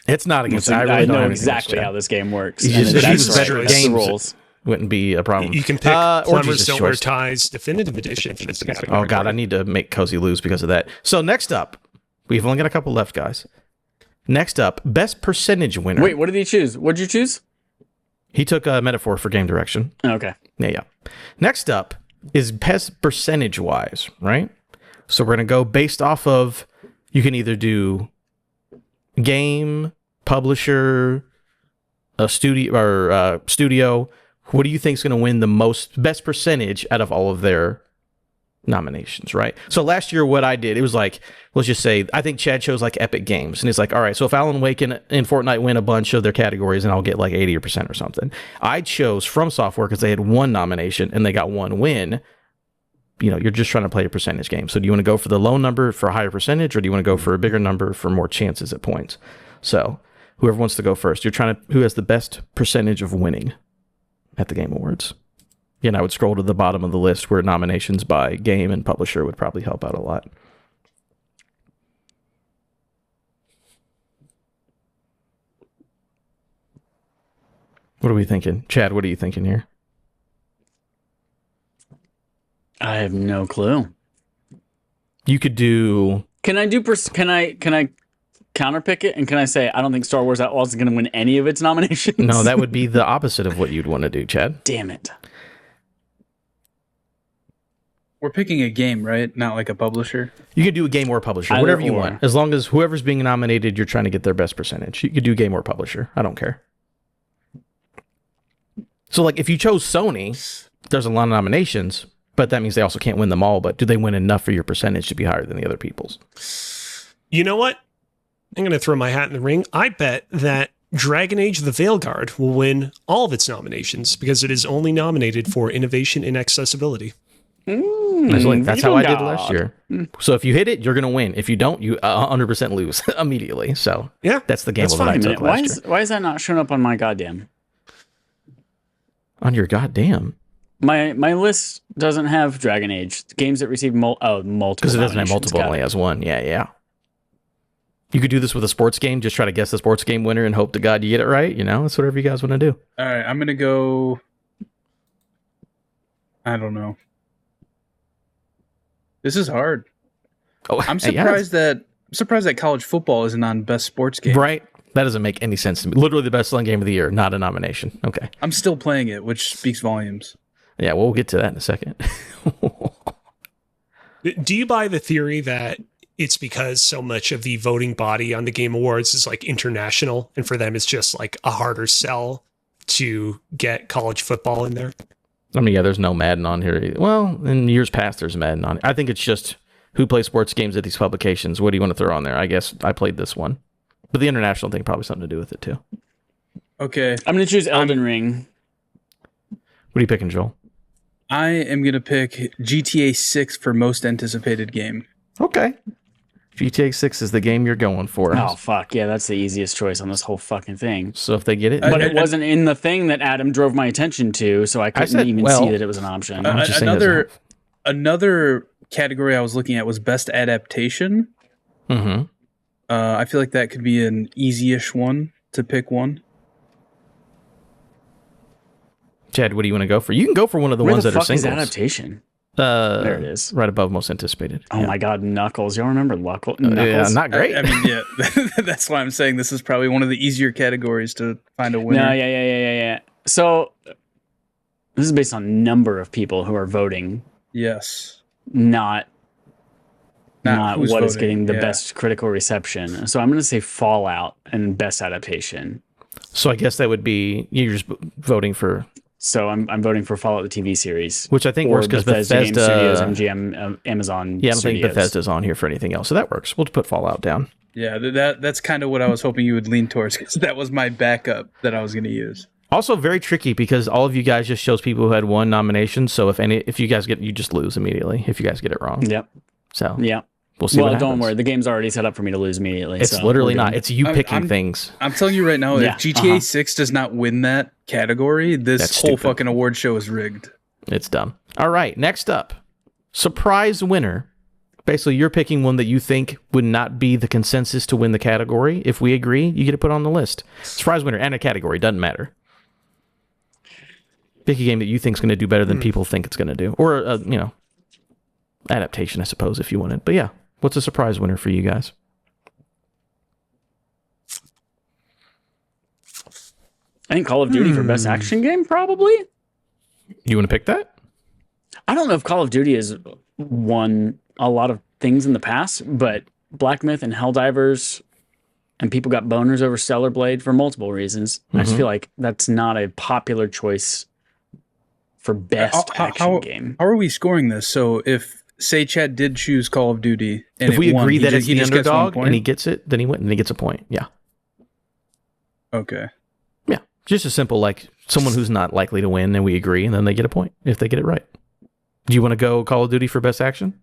It's not against. I know exactly how this game works. That's better right. games. Rules. Wouldn't be a problem. You can pick Plumbers Don't Wear Ties Definitive Edition for this category. Oh god, I need to make Cozy lose because of that. So next up, we've only got a couple left, guys. Next up, best percentage winner. Wait, what did he choose? What did you choose? He took a Metaphor for game direction. Okay. Yeah. Next up is best percentage wise, right? So we're going to go based off of, you can either do game, publisher, a studio. What do you think is going to win the best percentage out of all of their nominations, right? So last year, what I did, it was like, let's just say, I think Chad chose like Epic Games. And it's like, all right, so if Alan Wake and Fortnite win a bunch of their categories, and I'll get like 80% or something. I chose From Software because they had one nomination and they got one win. You're just trying to play a percentage game. So do you want to go for the low number for a higher percentage, or do you want to go for a bigger number for more chances at points? So whoever wants to go first, who has the best percentage of winning at the Game Awards? Again, I would scroll to the bottom of the list where nominations by game and publisher would probably help out a lot. What are we thinking? Chad, what are you thinking here? I have no clue. You could do... Can I counterpick it, and can I say I don't think Star Wars Outlaws is going to win any of its nominations? No, that would be the opposite of what you'd want to do, Chad. Damn it. We're picking a game, right? Not like a publisher. You could do a game or publisher, whatever you want. As long as whoever's being nominated, you're trying to get their best percentage. You could do game or publisher. I don't care. So, like, if you chose Sony, there's a lot of nominations, but that means they also can't win them all. But do they win enough for your percentage to be higher than the other people's? You know what? I'm going to throw my hat in the ring. I bet that Dragon Age The Veilguard will win all of its nominations because it is only nominated for innovation and accessibility. That's how I did last year. So if you hit it, you're going to win. If you don't, you 100% lose immediately. So yeah, that's the gamble that I took last year. Why is that not showing up on my goddamn? On your goddamn? My list doesn't have Dragon Age. Games that receive multiple. Because it doesn't have multiple, it only has one. Yeah. You could do this with a sports game. Just try to guess the sports game winner and hope to God you get it right. It's whatever you guys want to do. All right, I'm going to go... I don't know. This is hard. Oh, I'm surprised that college football isn't on best sports game. Right? That doesn't make any sense to me. Literally the best selling game of the year, not a nomination. Okay. I'm still playing it, which speaks volumes. Yeah, we'll get to that in a second. Do you buy the theory that it's because so much of the voting body on the Game Awards is like international, and for them it's just like a harder sell to get college football in there? I mean, yeah, there's no Madden on here either. Well, in years past, there's Madden on. I think it's just who plays sports games at these publications. What do you want to throw on there? I guess I played this one. But the international thing probably something to do with it, too. Okay. I'm going to choose Elden Ring. What are you picking, Joel? I am going to pick GTA 6 for most anticipated game. Okay. GTA 6 is the game you're going for. Oh, fuck. Yeah, that's the easiest choice on this whole fucking thing. So if they get it... But it wasn't in the thing that Adam drove my attention to, so I couldn't even see that it was an option. Another category I was looking at was best adaptation. Mm-hmm. I feel like that could be an easy-ish one to pick one. Chad, what do you want to go for? You can go for one of the Where ones the that are fuck is singles. adaptation? There it is. Right above most anticipated. Oh my god, Knuckles. Y'all remember Knuckles? Yeah, not great. I mean, yeah, that's why I'm saying this is probably one of the easier categories to find a winner. No, yeah. So, this is based on number of people who are voting, Yes. not who's what is voting, getting the yeah. best critical reception. So I'm going to say Fallout and best adaptation. So I guess that would be you're just voting for, So I'm voting for Fallout the TV series. which I think Or works because Bethesda. Game Studios, MGM, Amazon. Yeah, I don't think Studios. Bethesda's on here for anything else, so that works. We'll just put Fallout down. Yeah, that's kind of what I was hoping you would lean towards, because that was my backup that I was going to use. Also, very tricky because all of you guys just shows people who had one nomination. So if you guys get, you just lose immediately if you guys get it wrong. Yep. So Yep. we'll see. Well, what don't happens. worry. The game's already set up for me to lose immediately. It's so literally we're not. good. It's you picking I'm- things. I'm telling you right now, Yeah, if GTA 6 does not win that category, this That's whole stupid. fucking award show is rigged. It's dumb. All right, next up, surprise winner. Basically, you're picking one that you think would not be the consensus to win the category. If we agree, you get to put on the list. Surprise winner and a category, doesn't matter. Pick a game that you think is going to do better than people think it's going to do. Or, adaptation, I suppose, if you wanted. But yeah, what's a surprise winner for you guys? I think Call of Duty for best action game, probably. You want to pick that? I don't know if Call of Duty has won a lot of things in the past, but Black Myth and Helldivers and people got boners over Stellar Blade for multiple reasons. I just feel like that's not a popular choice for best action game. How are we scoring this? So if, say, Chad did choose Call of Duty, and If we it won, agree he that ju- it's he the just gets 1 underdog point? and he gets it, then he wins and he gets a point. Yeah. Okay. Yeah. Just a simple, like, someone who's not likely to win and we agree, and then they get a point if they get it right. Do you want to go Call of Duty for best action?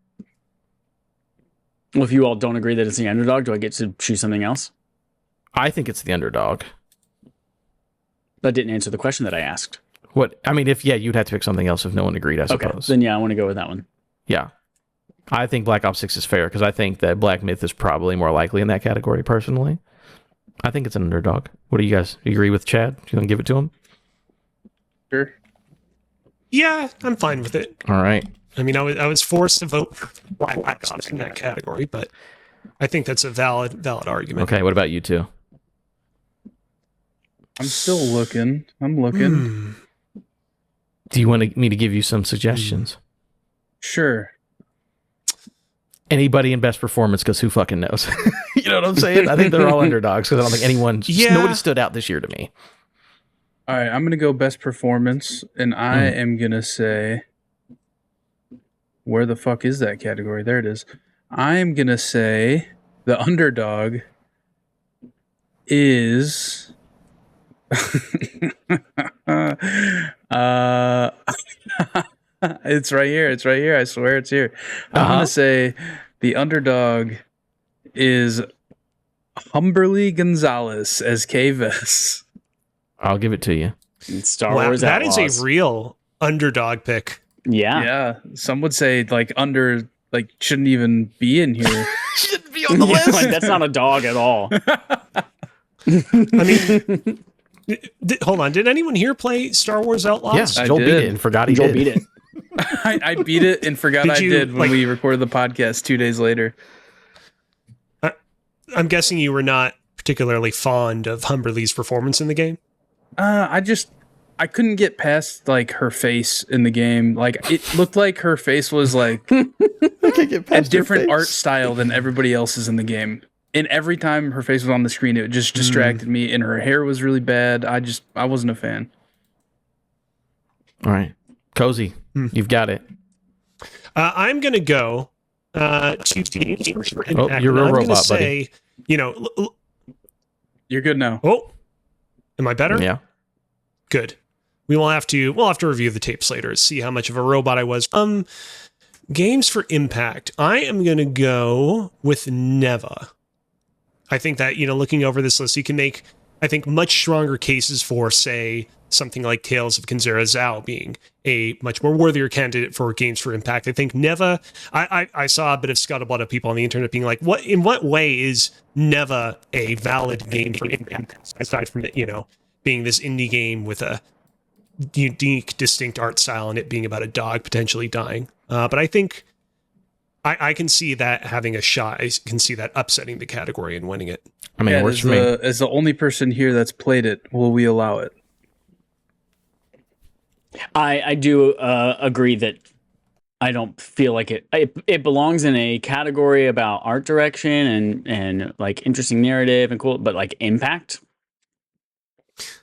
Well, if you all don't agree that it's the underdog, do I get to choose something else? I think it's the underdog. That didn't answer the question that I asked. What? I mean, you'd have to pick something else if no one agreed, I Okay, suppose. then yeah, I want to go with that one. Yeah. I think Black Ops 6 is fair because I think that Black Myth is probably more likely in that category, personally. I think it's an underdog. What do you guys agree with Chad? You want to give it to him? Sure. Yeah, I'm fine with it. All right. I mean, I was forced to vote for Black Ops in that category, but I think that's a valid argument. Okay, what about you two? I'm still looking. I'm looking. Do you want me to give you some suggestions? Sure. Anybody in best performance, because who fucking knows? You know what I'm saying? I think they're all underdogs because I don't think nobody stood out this year to me. All right, I'm going to go best performance, and I am going to say, where the fuck is that category? There it is. I am going to say the underdog is... It's right here. It's right here. I swear it's here. I'm going to say the underdog is Humberly Gonzalez as K-Vess. I'll give it to you. Star Wow, Wars that is Outlaws. a real underdog pick. Yeah. Yeah, some would say shouldn't even be in here. Shouldn't be on the Yeah, list. like, that's not a dog at all. I mean, hold on. Did anyone here play Star Wars Outlaws? Yes, I Joel beat did. it and forgot he Joel did. beat it. I beat it and forgot Did I you, did when like- we recorded the podcast 2 days later. I'm guessing you were not particularly fond of Humberly's performance in the game. I couldn't get past like her face in the game. Like it looked like her face was like a different art style than everybody else's in the game. And every time her face was on the screen, it just distracted me. And her hair was really bad. I wasn't a fan. All right. Cozy, you've got it. I'm going to go to Games for Impact. Oh, you're a I'm gonna robot, say, buddy. You're good now. Oh, am I better? Yeah. Good. We'll have to review the tapes later, see how much of a robot I was. Games for Impact. I am going to go with Neva. I think that, looking over this list, you can make, I think, much stronger cases for, say, something like Tales of Kinzera Zhao being a much more worthier candidate for Games for Impact. I think Neva, I saw a bit of scuttlebutt of people on the internet being like, in what way is Neva a valid game for Impact? Aside from it, being this indie game with a unique, distinct art style and it being about a dog potentially dying. But I think I can see that having a shot. I can see that upsetting the category and winning it. I mean, works for me. As the only person here that's played it, will we allow it? I do agree that I don't feel like it belongs in a category about art direction and like interesting narrative and cool, but like impact,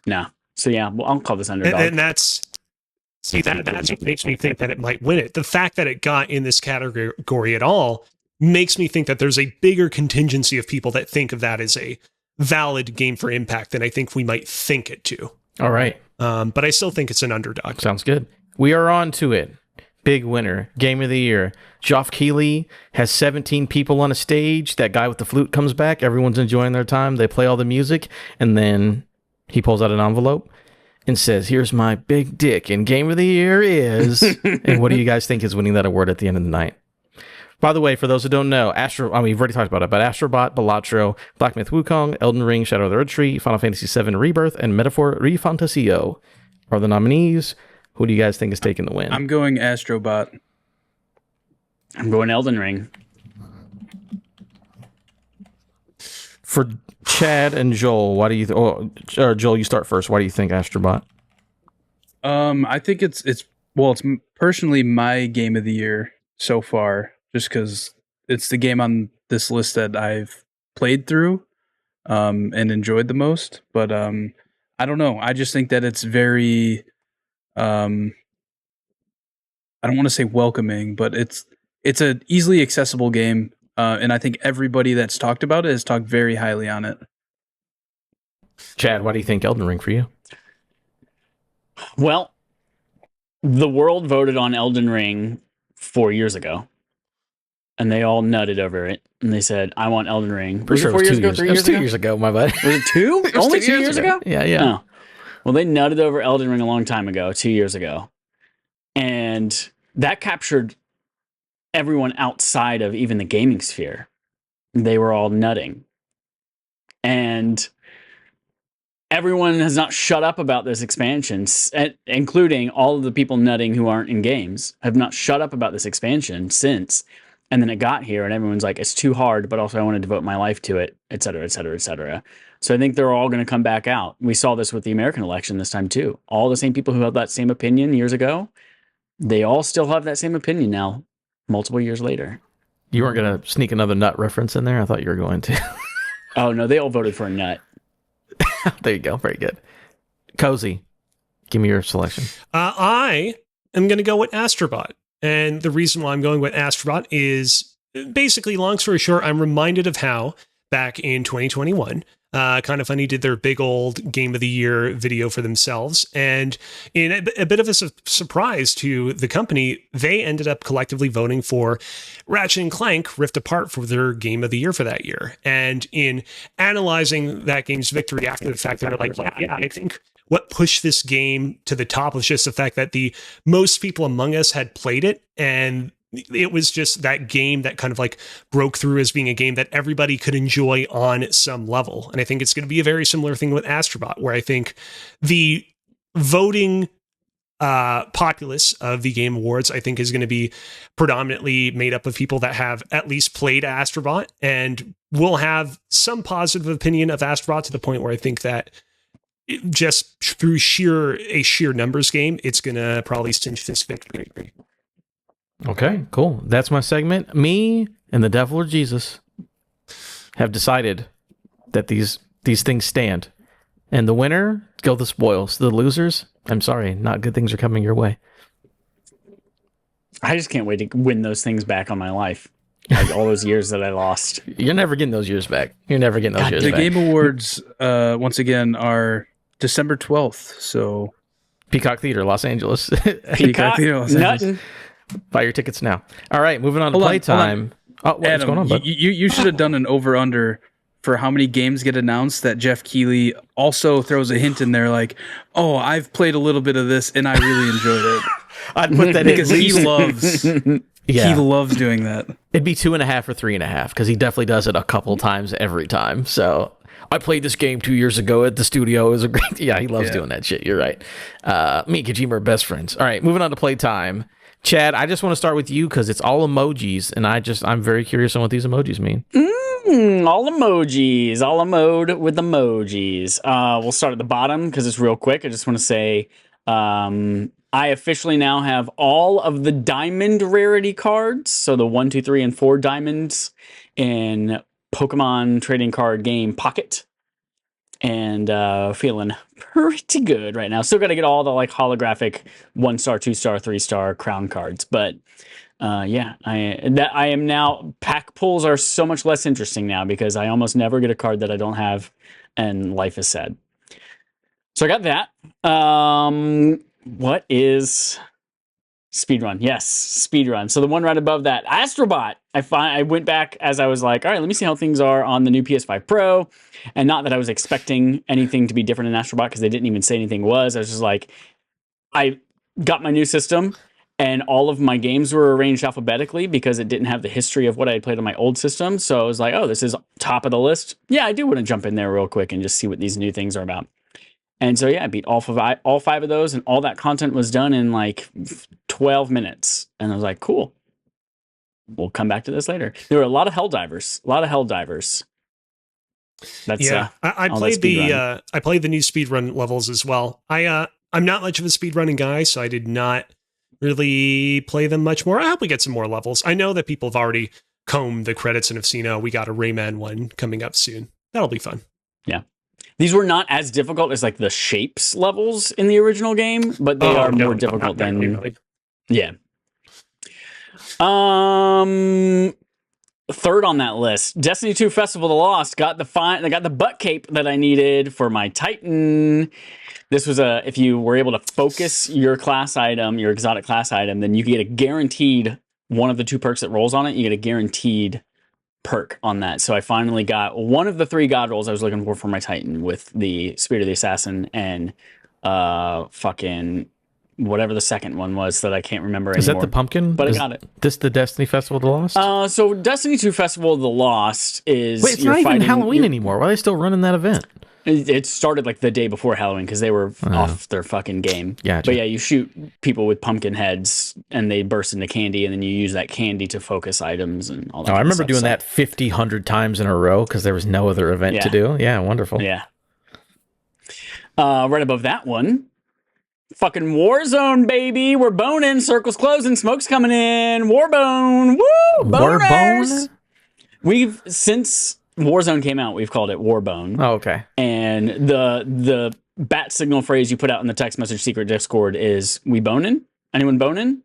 no. So yeah, well, I'll call this underdog. And that's what makes me think that it might win it. The fact that it got in this category at all makes me think that there's a bigger contingency of people that think of that as a valid game for impact than I think we might think it to. All right. But I still think it's an underdog. Sounds good. We are on to it. Big winner. Game of the year. Geoff Keighley has 17 people on a stage. That guy with the flute comes back. Everyone's enjoying their time. They play all the music. And then he pulls out an envelope and says, here's my big dick. And Game of the Year is... And what do you guys think is winning that award at the end of the night? By the way, for those who don't know, we've already talked about it, but Astrobot, Balatro, Black Myth Wukong, Elden Ring, Shadow of the Erdtree, Final Fantasy VII Rebirth, and Metaphor Refantasio are the nominees. Who do you guys think is taking the win? I'm going Astrobot. I'm going Elden Ring. For Chad and Joel, why do you... Joel, you start first. Why do you think Astrobot? I think it's personally my game of the year so far, just because it's the game on this list that I've played through and enjoyed the most. But I don't know. I just think that it's very... I don't want to say welcoming, but it's an easily accessible game. And I think everybody that's talked about it has talked very highly on it. Chad, why do you think Elden Ring for you? Well, the world voted on Elden Ring 4 years ago, and they all nutted over it. And they said, "I want Elden Ring." Was it 4 years ago? 3 years? It was 2 years ago, my bud. Was it two? It was Only 2 2 years ago? Yeah. Oh. Well, they nutted over Elden Ring a long time ago, 2 years ago, and that captured everyone outside of even the gaming sphere. They were all nutting, and everyone has not shut up about this expansion, including all of the people nutting who aren't in games, have not shut up about this expansion since. And then it got here, and everyone's like, it's too hard, but also I want to devote my life to it, et cetera, et cetera, et cetera. So I think they're all going to come back out. We saw this with the American election this time, too. All the same people who had that same opinion years ago, they all still have that same opinion now, multiple years later. You weren't going to sneak another nut reference in there? I thought you were going to. Oh, no, they all voted for a nut. There you go. Very good. Cozy, give me your selection. I am going to go with Astrobot. And the reason why I'm going with Astrobot is basically, long story short, I'm reminded of how back in 2021, Kind of Funny did their big old Game of the Year video for themselves. And in a bit of a surprise to the company, they ended up collectively voting for Ratchet and Clank Rift Apart for their Game of the Year for that year. And in analyzing that game's victory after the fact, they're like, yeah, I think what pushed this game to the top was just the fact that the most people among us had played it, and it was just that game that kind of like broke through as being a game that everybody could enjoy on some level. And I think it's going to be a very similar thing with Astrobot, where I think the voting populace of the Game Awards, I think, is going to be predominantly made up of people that have at least played Astrobot and will have some positive opinion of Astrobot, to the point where I think that just through sheer numbers game, it's going to probably cinch this victory. Okay, cool. That's my segment. Me and the devil or Jesus have decided that these things stand. And the winner, go the spoils. The losers, I'm sorry, not good things are coming your way. I just can't wait to win those things back on my life. Like all those years that I lost. You're never getting those years back. You're never getting those years The back. Game Awards, once again, are December 12th. So Peacock Theater, Los Angeles. Peacock, Theater, Los Angeles. nothing. Buy your tickets now. All right, moving on to Hold on, playtime. Oh, what's Adam, going on, bud? you should have done an over-under for how many games get announced that Jeff Keighley also throws a hint in there like, oh, I've played a little bit of this and I really enjoyed it. I'd put that Because in. he loves Yeah. he loves doing that. It'd be 2.5 or 3.5 because he definitely does it a couple times every time. So I played this game 2 years ago at the studio. It was a great. Yeah, he loves doing that shit. You're right. Me and Kojima are best friends. All right, moving on to playtime. Chad, I just want to start with you because it's all emojis, and I'm very curious on what these emojis mean. All emojis, all a mode with emojis. We'll start at the bottom because it's real quick. I just want to say, I officially now have all of the diamond rarity cards. So the 1, 2, 3, and 4 diamonds in Pokemon trading card game Pocket. And feeling pretty good right now. Still got to get all the like holographic 1-star, 2-star, 3-star crown cards. But yeah, I am now. Pack pulls are so much less interesting now because I almost never get a card that I don't have, and life is sad. So I got that. What is speedrun? Yes, speedrun. So the one right above that, Astrobot. I went back as I was like, all right, let me see how things are on the new PS5 Pro. And not that I was expecting anything to be different in Astrobot because they didn't even say anything was. I was just like, I got my new system and all of my games were arranged alphabetically because it didn't have the history of what I had played on my old system. So I was like, oh, this is top of the list. Yeah, I do want to jump in there real quick and just see what these new things are about. And so, yeah, I beat all 5 of those, and all that content was done in like 12 minutes. And I was like, cool. We'll come back to this later. There were a lot of Helldivers. That's I played I played the new speedrun levels as well. I'm not much of a speedrunning guy, so I did not really play them much more. I hope we get some more levels. I know that people have already combed the credits and have seen, oh, we got a Rayman one coming up soon. That'll be fun. Yeah. These were not as difficult as like the shapes levels in the original game, but they are more difficult than really. Yeah. Third on that list, Destiny 2 Festival of the Lost I got the butt cape that I needed for my Titan. This was if you were able to focus your class item, your exotic class item, then you get a guaranteed one of the 2 perks that rolls on it. You get a guaranteed perk on that. So I finally got one of the 3 god rolls I was looking for my Titan with the Spirit of the Assassin and fucking whatever the second one was that I can't remember anymore. Is that the pumpkin? But I got it. This the Destiny Festival of the Lost? So Destiny 2 Festival of the Lost is... Wait, it's not even Halloween anymore. Why are they still running that event? It started like the day before Halloween because they were off their fucking game. Gotcha. But yeah, you shoot people with pumpkin heads and they burst into candy, and then you use that candy to focus items and all that. Oh, I remember doing that 100 times in a row because there was no other event to do. Yeah, wonderful. Yeah. Right above that one, fucking Warzone, baby. We're boning. Circle's closing. Smoke's coming in. Warbone. Woo! Boners! We've, since Warzone came out, we've called it Warbone. Oh, okay. And the bat signal phrase you put out in the text message secret Discord is, we boning? Anyone boning?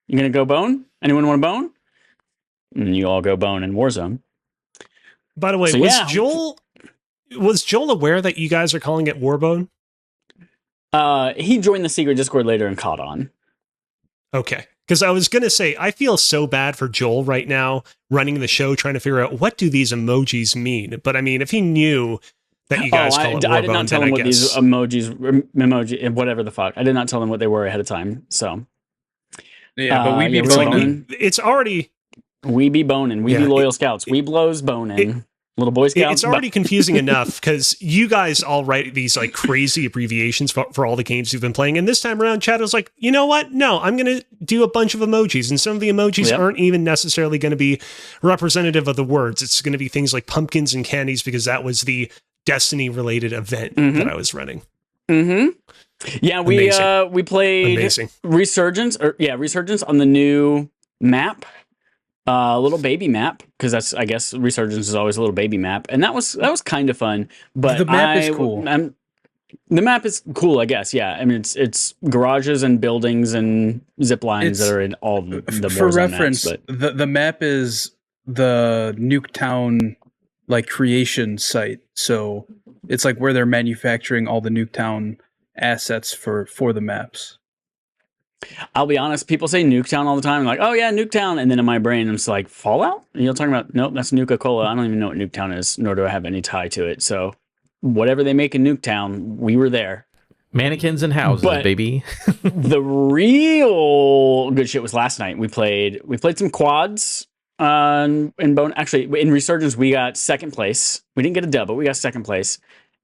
You gonna go bone? Anyone want to bone? And you all go bone in Warzone. By the way, so, was Joel aware that you guys are calling it Warbone? He joined the secret Discord later and caught on. Okay. Because I was going to say, I feel so bad for Joel right now running the show, trying to figure out what do these emojis mean. But I mean, if he knew that you guys call it Warbone, I did not tell him what these emoji, whatever the fuck. I did not tell him what they were ahead of time. So yeah, but we be boning. It's already we be boning. We be loyal scouts. We blows boning. Little Boy Scouts. It's already confusing enough because you guys all write these like crazy abbreviations for all the games you've been playing. And this time around, Chad was like, you know what? No, I'm going to do a bunch of emojis. And some of the emojis aren't even necessarily going to be representative of the words. It's going to be things like pumpkins and candies because that was the Destiny related event that I was running. Yeah, we played Resurgence on the new map. A little baby map, because that's, I guess, Resurgence is always a little baby map, and that was kind of fun. But the map is cool. The map is cool, I guess. Yeah, I mean it's garages and buildings and zip lines that are in all the for Warzone reference. maps, The map is the Nuketown like creation site, so it's like where they're manufacturing all the Nuketown assets for the maps. I'll be honest, people say Nuketown all the time. Like, oh yeah, Nuketown. And then in my brain, I'm just like, Fallout? And you're talking about, nope, that's Nuka-Cola. I don't even know what Nuketown is, nor do I have any tie to it. So whatever they make in Nuketown, we were there. Mannequins and houses, But- baby. The real good shit was last night. We played some quads in Bone. Actually, in Resurgence, we got second place. We didn't get a dub, but we got second place.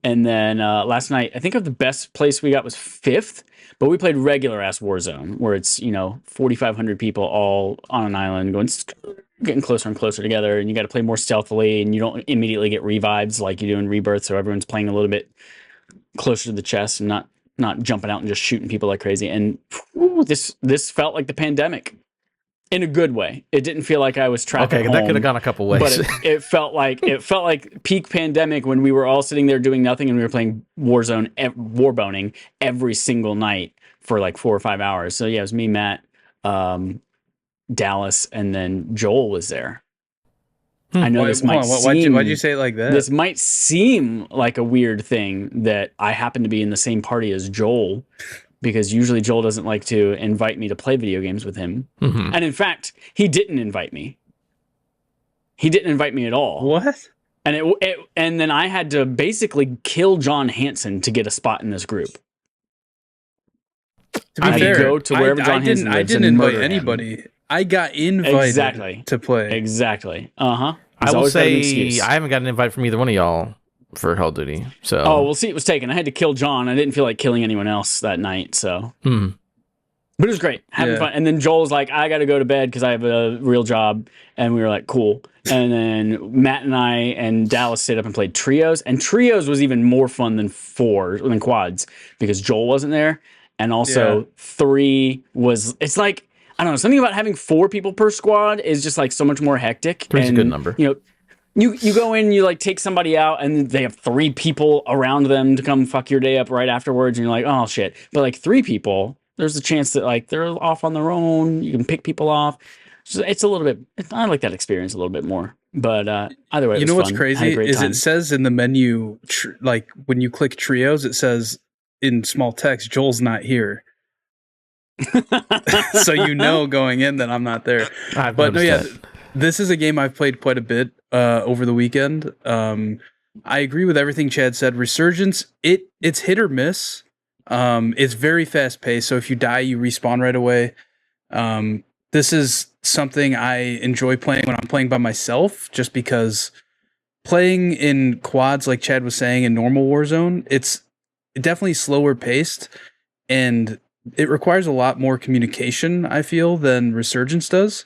And then last night, I think of the best place we got was fifth. But we played regular ass Warzone, where it's 4,500 people all on an island getting closer and closer together, and you got to play more stealthily, and you don't immediately get revives like you do in Rebirth. So everyone's playing a little bit closer to the chest and not jumping out and just shooting people like crazy. And whew, this felt like the pandemic in a good way. It didn't feel like I was trapped. Okay, at that home, could have gone a couple ways. but it felt like peak pandemic when we were all sitting there doing nothing and we were playing Warzone, warboning every single night for like 4 or 5 hours. So yeah, it was me, Matt, Dallas, and then Joel was there. I know this might seem, why'd you say it like that? This might seem like a weird thing that I happen to be in the same party as Joel, because usually Joel doesn't like to invite me to play video games with him. Mhm. And in fact, he didn't invite me. He didn't invite me at all. What? And and then I had to basically kill John Hansen to get a spot in this group. To I had to go to wherever John Hansen lives I didn't and invite murder him. anybody. I got invited Exactly. to play. Exactly. Uh-huh. I will say I haven't gotten an invite from either one of y'all for Call of Duty. So Oh, well, see, it was taken. I had to kill John. I didn't feel like killing anyone else that night, so. Hmm. But it was great, having fun. And then Joel was like, I got to go to bed because I have a real job. And we were like, cool. And then Matt and I and Dallas stayed up and played trios. And trios was even more fun than quads because Joel wasn't there. And also 3 was, it's like, I don't know, something about having 4 people per squad is just like so much more hectic. 3's a good number. You go in, you like take somebody out, and they have 3 people around them to come fuck your day up right afterwards, and you're like, oh shit. But like 3 people, there's a chance that like they're off on their own. You can pick people off. So it's a little bit. I like that experience a little bit more. But either way, it was what's fun. crazy I had a great is time. it says in the menu, like when you click trios, it says in small text, Joel's not here. So going in that I'm not there. I've But no, noticed that. this is a game I've played quite a bit over the weekend. I agree with everything Chad said. Resurgence, it's hit or miss. It's very fast paced, so if you die, you respawn right away. This is something I enjoy playing when I'm playing by myself, just because playing in quads, like Chad was saying, in normal Warzone, it's definitely slower paced, and it requires a lot more communication, I feel, than Resurgence does.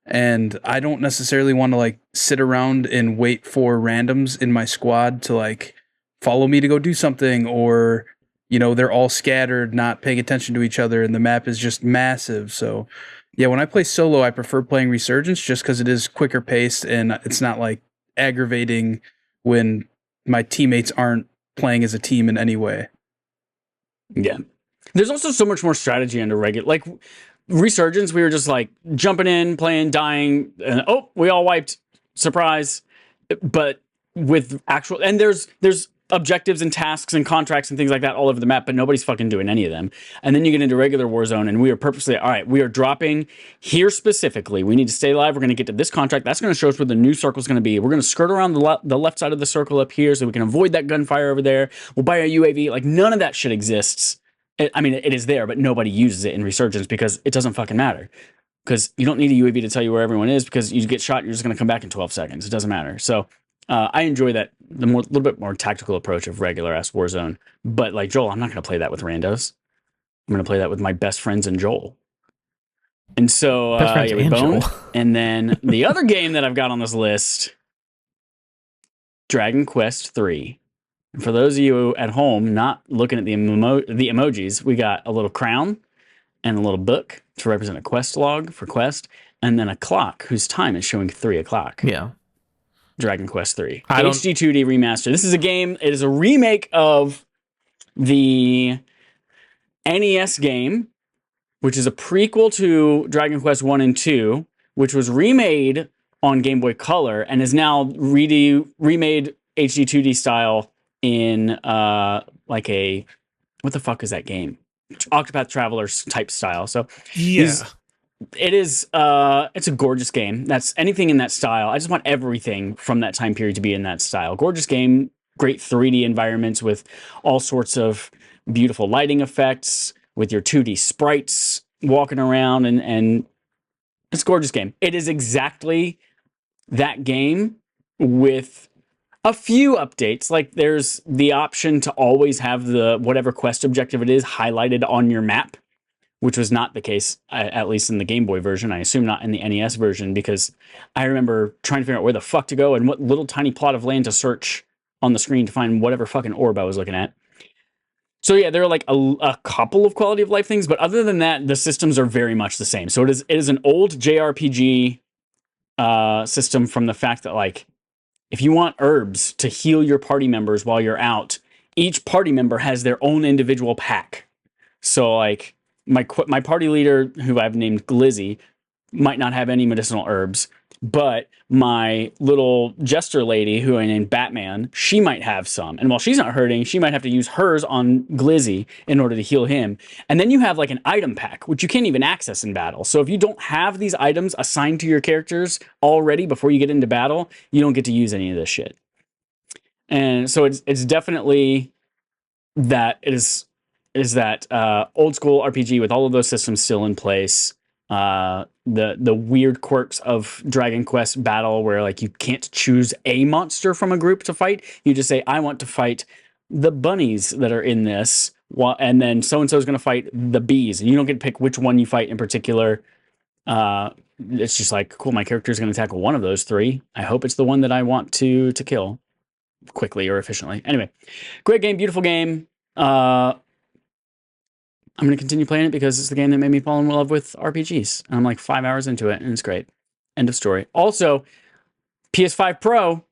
And I don't necessarily want to like sit around and wait for randoms in my squad to like follow me to go do something, or they're all scattered, not paying attention to each other, and the map is just massive. So yeah, when I play solo, I prefer playing Resurgence just because it is quicker paced and it's not like aggravating when my teammates aren't playing as a team in any way. Yeah. There's also so much more strategy under regular. Like Resurgence, we were just like jumping in, playing, dying, and we all wiped. Surprise. But with actual, and there's objectives and tasks and contracts and things like that all over the map, but nobody's fucking doing any of them. And then you get into regular Warzone, and we are purposely, all right, we are dropping here specifically. We need to stay alive. We're going to get to this contract. That's going to show us where the new circle is going to be. We're going to skirt around the left side of the circle up here so we can avoid that gunfire over there. We'll buy a UAV. Like, none of that shit exists. I mean, it is there, but nobody uses it in Resurgence because it doesn't fucking matter. Because you don't need a UAV to tell you where everyone is, because you get shot, you're just going to come back in 12 seconds. It doesn't matter. So I enjoy that, little bit more tactical approach of regular ass Warzone. But like Joel, I'm not going to play that with randos. I'm going to play that with my best friends and Joel. And so we boned. And then the other game that I've got on this list, Dragon Quest 3. And for those of you at home not looking at the emojis, we got a little crown and a little book to represent a quest log for quest, and then a clock whose time is showing 3 o'clock. Yeah. Dragon Quest 3. HD 2D remaster. This is a game, it is a remake of the NES game, which is a prequel to Dragon Quest 1 and 2, which was remade on Game Boy Color and is now remade HD 2D style in like a, what the fuck is that game? Octopath Traveler's type style. So Yeah. it's a gorgeous game. That's anything in that style. I just want everything from that time period to be in that style. Gorgeous game, great 3D environments with all sorts of beautiful lighting effects, with your 2D sprites walking around, and it's a gorgeous game. It is exactly that game with a few updates. Like there's the option to always have the whatever quest objective it is highlighted on your map, which was not the case, at least in the Game Boy version. I assume not in the NES version, because I remember trying to figure out where the fuck to go and what little tiny plot of land to search on the screen to find whatever fucking orb I was looking at. So yeah, there are like a couple of quality of life things, but other than that, the systems are very much the same. So it is an old JRPG system from the fact that, like, if you want herbs to heal your party members while you're out, each party member has their own individual pack. So like my party leader, who I've named Glizzy, might not have any medicinal herbs, but my little jester lady, who I named Batman, she might have some. And while she's not hurting, she might have to use hers on Glizzy in order to heal him. And then you have like an item pack, which you can't even access in battle. So if you don't have these items assigned to your characters already before you get into battle, you don't get to use any of this shit. And so it's definitely that it is that old school RPG with all of those systems still in place. The weird quirks of Dragon Quest battle, where like you can't choose a monster from a group to fight. You just say, I want to fight the bunnies that are in this, and then so and so is going to fight the bees, and you don't get to pick which one you fight in particular. It's just like, cool, my character is going to tackle one of those three. I hope it's the one that I want to kill quickly or efficiently. Anyway, great game, beautiful game. I'm going to continue playing it because it's the game that made me fall in love with RPGs. And I'm like 5 hours into it, and it's great. End of story. Also, PS5 Pro,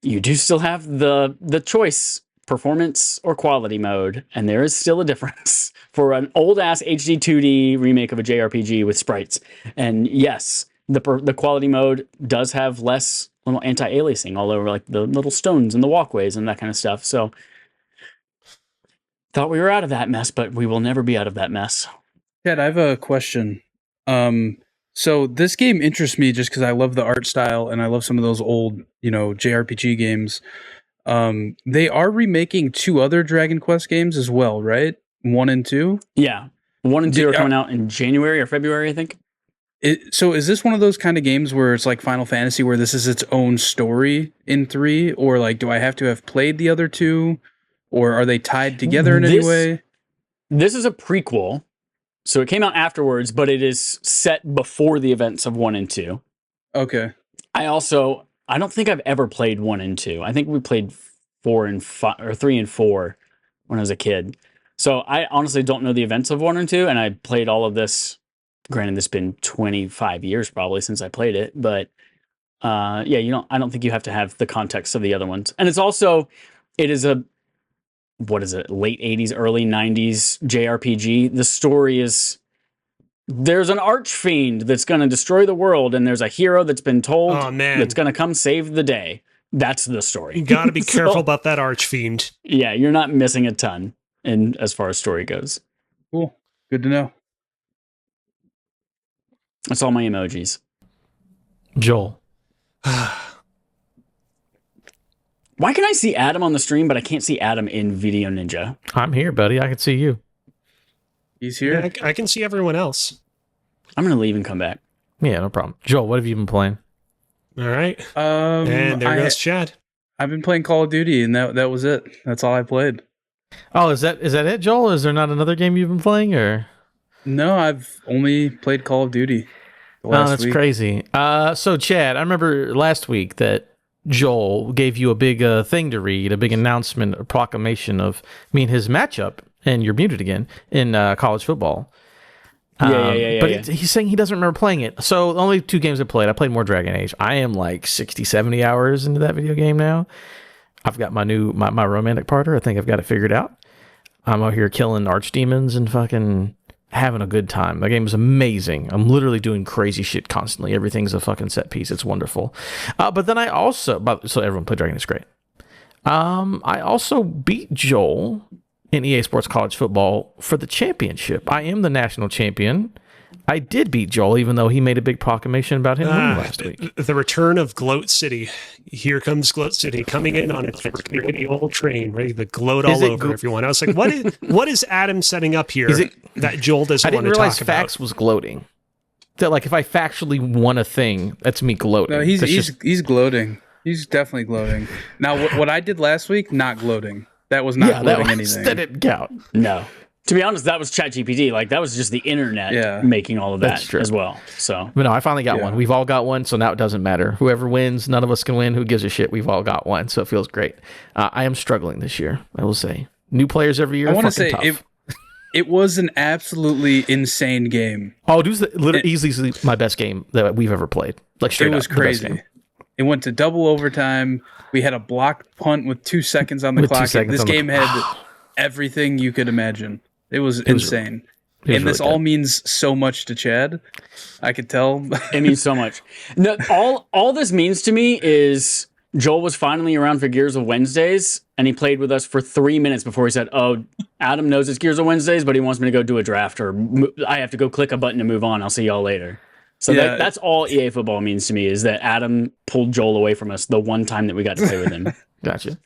you do still have the choice, performance or quality mode, and there is still a difference for an old-ass HD 2D remake of a JRPG with sprites. And yes, the quality mode does have less little anti-aliasing all over, like the little stones and the walkways and that kind of stuff. So thought we were out of that mess, but we will never be out of that mess. Ted, I have a question. So this game interests me just because I love the art style and I love some of those old, JRPG games. They are remaking 2 other Dragon Quest games as well, right? 1 and 2? Yeah. 1 and 2 are coming out in January or February, I think. So is this one of those kind of games where it's like Final Fantasy, where this is its own story in 3? Or like, do I have to have played the other 2? Or are they tied together in any way? This is a prequel. So it came out afterwards, but it is set before the events of 1 and 2. Okay. I don't think I've ever played 1 and 2. I think we played 4 and 5 or 3 and 4 when I was a kid. So I honestly don't know the events of 1 and 2, and I played all of this. Granted, it's been 25 years probably since I played it, but I don't think you have to have the context of the other ones. And it is a what is it, late 80s, early 90s JRPG. The story is, there's an archfiend that's going to destroy the world, and there's a hero that's been told that's going to come save the day. That's the story. You got to be careful about that archfiend. Yeah, you're not missing a ton as far as story goes. Cool. Good to know. That's all my emojis. Joel. Why can I see Adam on the stream, but I can't see Adam in Video Ninja? I'm here, buddy. I can see you. He's here. Yeah, I can see everyone else. I'm going to leave and come back. Yeah, no problem. Joel, what have you been playing? All right. And there goes Chad. I've been playing Call of Duty, and that was it. That's all I played. Oh, is that it, Joel? Is there not another game you've been playing, or? No, I've only played Call of Duty. That's crazy. So, Chad, I remember last week that Joel gave you a big thing to read, a big announcement, a proclamation of his matchup, and you're muted again, in college football. Yeah. But he's saying he doesn't remember playing it. So the only 2 games I played more Dragon Age. I am like 60, 70 hours into that video game now. I've got my romantic partner. I think I've got it figured out. I'm out here killing archdemons and fucking having a good time. The game is amazing. I'm literally doing crazy shit constantly. Everything's a fucking set piece. It's wonderful. But then I also, so everyone play Dragon is great. I also beat Joel in EA Sports College Football for the championship. I am the national champion. I did beat Joel, even though he made a big proclamation about him winning last week. The return of Gloat City. Here comes Gloat City coming in on its ready old train, ready to gloat all over everyone. I was like, what is Adam setting up here that Joel doesn't want to talk about? I didn't realize Fax was gloating. That like if I factually won a thing, that's me gloating. No, he's gloating. He's definitely gloating. Now, what I did last week, not gloating. That was not gloating anything. That didn't count. No. To be honest, that was ChatGPT. Like, that was just the internet making all of that as well. So, but no, I finally got one. We've all got one, so now it doesn't matter. Whoever wins, none of us can win. Who gives a shit? We've all got one, so it feels great. I am struggling this year, I will say. New players every year. I want to say it was an absolutely insane game. Oh, it was easily my best game that we've ever played. Like straight up, it was crazy. It went to double overtime. We had a blocked punt with 2 seconds on the clock. This game had everything you could imagine. It was insane. And this all means so much to Chad. I could tell. It means so much. No, all this means to me is Joel was finally around for Gears of Wednesdays, and he played with us for 3 minutes before he said, "Oh, Adam knows it's Gears of Wednesdays, but he wants me to go do a draft, or I have to go click a button to move on. I'll see y'all later." So that's all EA Football means to me, is that Adam pulled Joel away from us the one time that we got to play with him. Gotcha.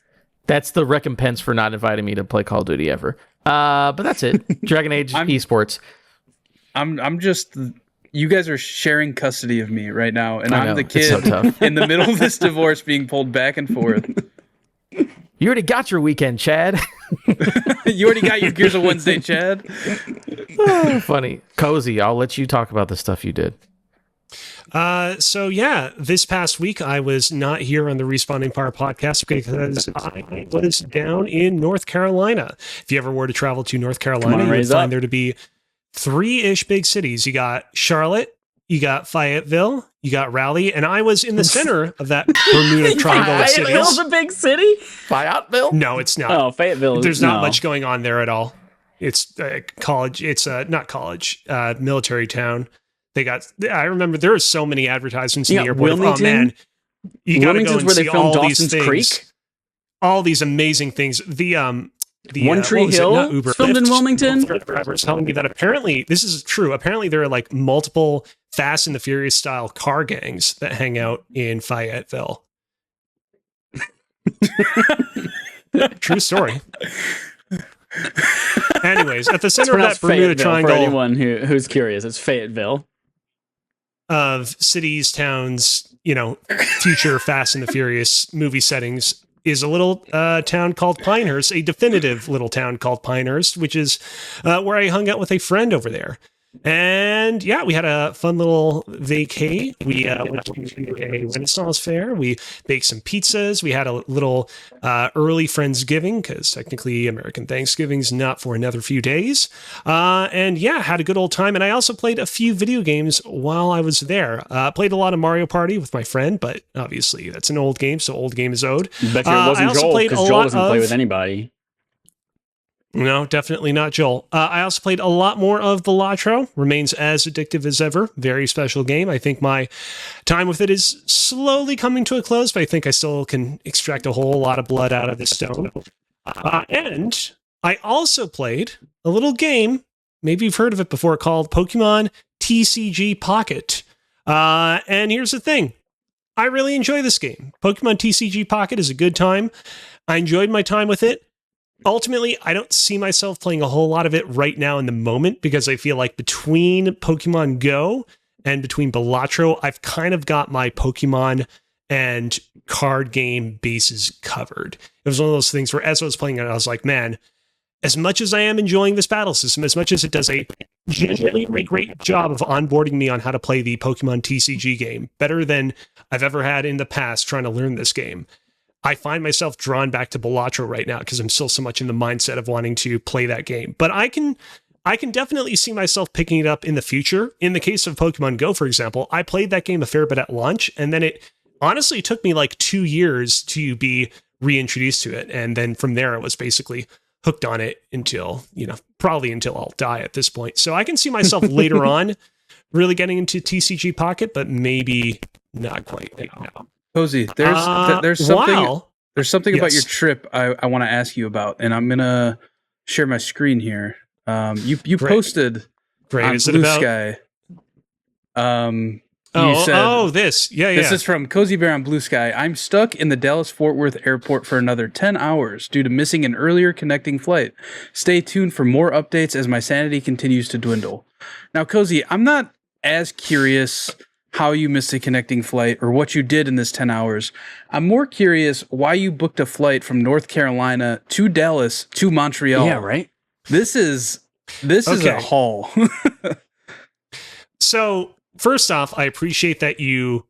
That's the recompense for not inviting me to play Call of Duty ever. But that's it. Dragon Age Esports. I'm just, you guys are sharing custody of me right now, and I'm the kid in the middle of this divorce being pulled back and forth. You already got your weekend, Chad. You already got your Gears of Wednesday, Chad. Oh, funny. Cozy, I'll let you talk about the stuff you did. This past week I was not here on the Respawning Power podcast because I was down in North Carolina. If you ever were to travel to North Carolina, you would find there to be 3-ish big cities. You got Charlotte, you got Fayetteville, you got Raleigh, and I was in the center of that Bermuda Triangle of cities. Fayetteville's a big city? Fayetteville? No, it's not. Oh, Fayetteville. There's not much going on there at all. It's college. It's not college, military town. I remember there were so many advertisements in the airport. Wilmington? Oh man, you got to go and where they see filmed all Dawson's these things, Creek? all these amazing things. The One Tree Hill, not Uber, filmed in Wilmington. Drivers telling me that apparently this is true. Apparently there are like multiple Fast and the Furious style car gangs that hang out in Fayetteville. True story. Anyways, at the center of that Bermuda Triangle, for anyone who's curious, it's Fayetteville. Of cities, towns, future Fast and the Furious movie settings is a little town called Pinehurst, a definitive little town called Pinehurst, which is where I hung out with a friend over there. And yeah, we had a fun little vacay. We went to a Renaissance fair. We baked some pizzas. We had a little early Friendsgiving, because technically American Thanksgiving's not for another few days. And yeah, had a good old time. And I also played a few video games while I was there. Played a lot of Mario Party with my friend, but obviously that's an old game, so old game is owed. Bet you it wasn't Joel, because Joel doesn't play with anybody. No, definitely not Joel. I also played a lot more of Balatro. Remains as addictive as ever. Very special game. I think my time with it is slowly coming to a close, but I think I still can extract a whole lot of blood out of this stone. And I also played a little game, maybe you've heard of it before, called Pokemon TCG Pocket. And here's the thing. I really enjoy this game. Pokemon TCG Pocket is a good time. I enjoyed my time with it. Ultimately, I don't see myself playing a whole lot of it right now in the moment, because I feel like between Pokemon Go and between Balatro, I've kind of got my Pokemon and card game bases covered. It was one of those things where as I was playing it, I was like, man, as much as I am enjoying this battle system, as much as it does a genuinely great job of onboarding me on how to play the Pokemon TCG game, better than I've ever had in the past trying to learn this game, I find myself drawn back to Balatro right now because I'm still so much in the mindset of wanting to play that game. But I can definitely see myself picking it up in the future. In the case of Pokemon Go, for example, I played that game a fair bit at launch, and then it honestly took me like 2 years to be reintroduced to it. And then from there, it was basically hooked on it until, probably until I'll die at this point. So I can see myself later on really getting into TCG Pocket, but maybe not quite right now. Cozy, there's something Wow. there's something about your Yes. trip I want to ask you about, and I'm gonna share my screen here. You Great. posted Great. on Is it Blue about? Sky. You Oh, said this. Yeah, this yeah. is from Cozy Bear on Blue Sky. I'm stuck in the Dallas-Fort Worth airport for another 10 hours due to missing an earlier connecting flight. Stay tuned for more updates as my sanity continues to dwindle. Now, Cozy, I'm not as curious how you missed a connecting flight or what you did in this 10 hours. I'm more curious why you booked a flight from North Carolina to Dallas to Montreal. Yeah, right. This is a Okay. haul. So, first off, I appreciate that you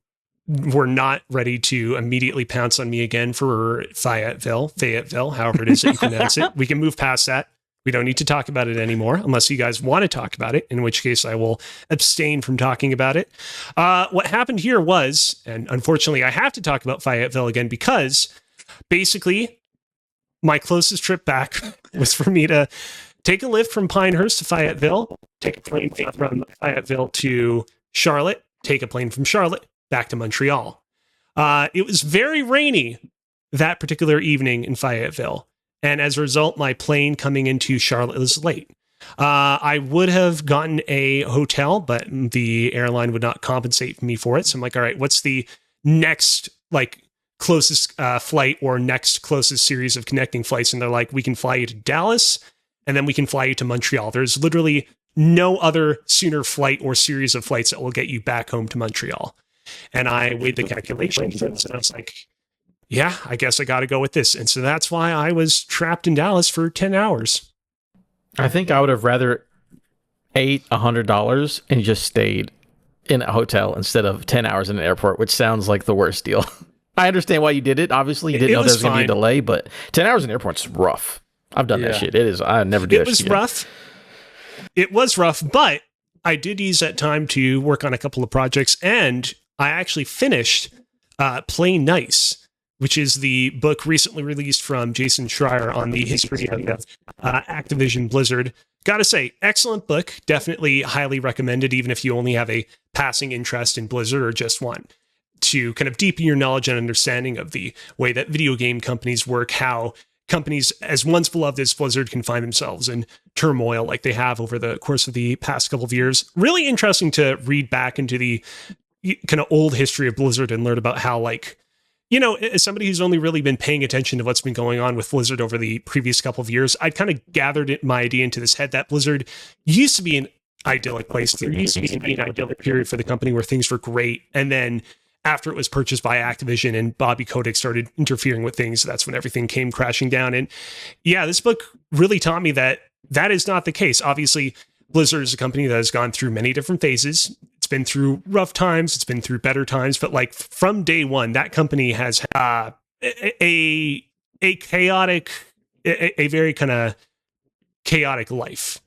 were not ready to immediately pounce on me again for Fayetteville, however it is that you pronounce it. We can move past that. We don't need to talk about it anymore unless you guys want to talk about it, in which case I will abstain from talking about it. What happened here was, and unfortunately I have to talk about Fayetteville again because basically my closest trip back was for me to take a lift from Pinehurst to Fayetteville, take a plane from Fayetteville to Charlotte, take a plane from Charlotte back to Montreal. It was very rainy that particular evening in Fayetteville. And as a result, my plane coming into Charlotte was late. I would have gotten a hotel, but the airline would not compensate me for it. So I'm like, all right, what's the next closest flight or next closest series of connecting flights? And they're like, we can fly you to Dallas, and then we can fly you to Montreal. There's literally no other sooner flight or series of flights that will get you back home to Montreal. And I weighed the calculations, and I was like, yeah, I guess I got to go with this. And so that's why I was trapped in Dallas for 10 hours. I think I would have rather ate $100 and just stayed in a hotel instead of 10 hours in an airport, which sounds like the worst deal. I understand why you did it. Obviously, you didn't know there was going to be a delay, but 10 hours in an airport's rough. I've done that shit. It is. I never do that shit. It was rough. It was rough, but I did use that time to work on a couple of projects, and I actually finished Play Nice, which is the book recently released from Jason Schreier on the history of Activision Blizzard. Gotta say, excellent book. Definitely highly recommended, even if you only have a passing interest in Blizzard or just want to kind of deepen your knowledge and understanding of the way that video game companies work, how companies as once beloved as Blizzard can find themselves in turmoil like they have over the course of the past couple of years. Really interesting to read back into the kind of old history of Blizzard and learn about how, as somebody who's only really been paying attention to what's been going on with Blizzard over the previous couple of years, I'd kind of gathered my idea into this head that Blizzard used to be an idyllic place. There used to be an idyllic period for the company where things were great. And then after it was purchased by Activision and Bobby Kotick started interfering with things, that's when everything came crashing down. And yeah, this book really taught me that that is not the case. Obviously, Blizzard is a company that has gone through many different phases. It's been through rough times. It's been through better times. But from day one, that company has a chaotic, a very kind of chaotic life.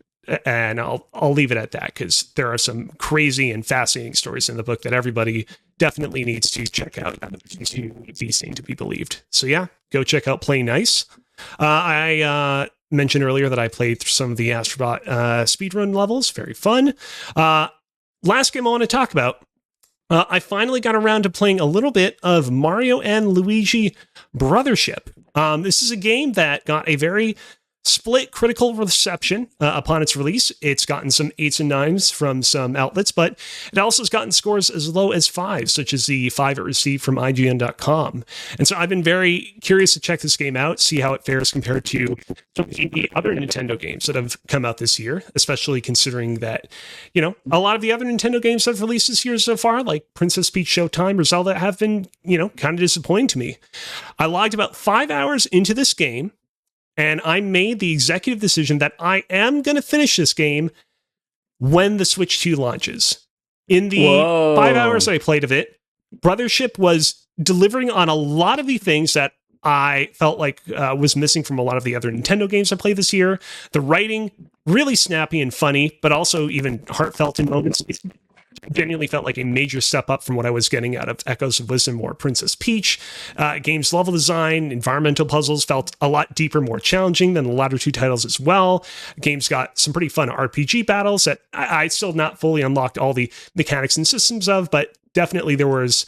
And I'll leave it at that because there are some crazy and fascinating stories in the book that everybody definitely needs to check out to be seen to be believed. So yeah, go check out Play Nice. I mentioned earlier that I played through some of the Astro speedrun levels. Very fun. Last game I want to talk about. I finally got around to playing a little bit of Mario and Luigi Brothership. This is a game that got a very split critical reception upon its release. It's gotten some 8s and 9s from some outlets, but it also has gotten scores as low as 5, such as the 5 it received from IGN.com. And so I've been very curious to check this game out, see how it fares compared to some of the other Nintendo games that have come out this year, especially considering that, a lot of the other Nintendo games that have released this year so far, like Princess Peach Showtime or Zelda, have been, kind of disappointing to me. I logged about 5 hours into this game, and I made the executive decision that I am going to finish this game when the Switch 2 launches. In the 5 hours I played of it, Brothership was delivering on a lot of the things that I felt like was missing from a lot of the other Nintendo games I played this year. The writing, really snappy and funny, but also even heartfelt in moments. genuinely felt like a major step up from what I was getting out of Echoes of Wisdom or Princess Peach. Game's level design, environmental puzzles felt a lot deeper, more challenging than the latter two titles as well. Game's got some pretty fun RPG battles that I still not fully unlocked all the mechanics and systems of, but definitely there was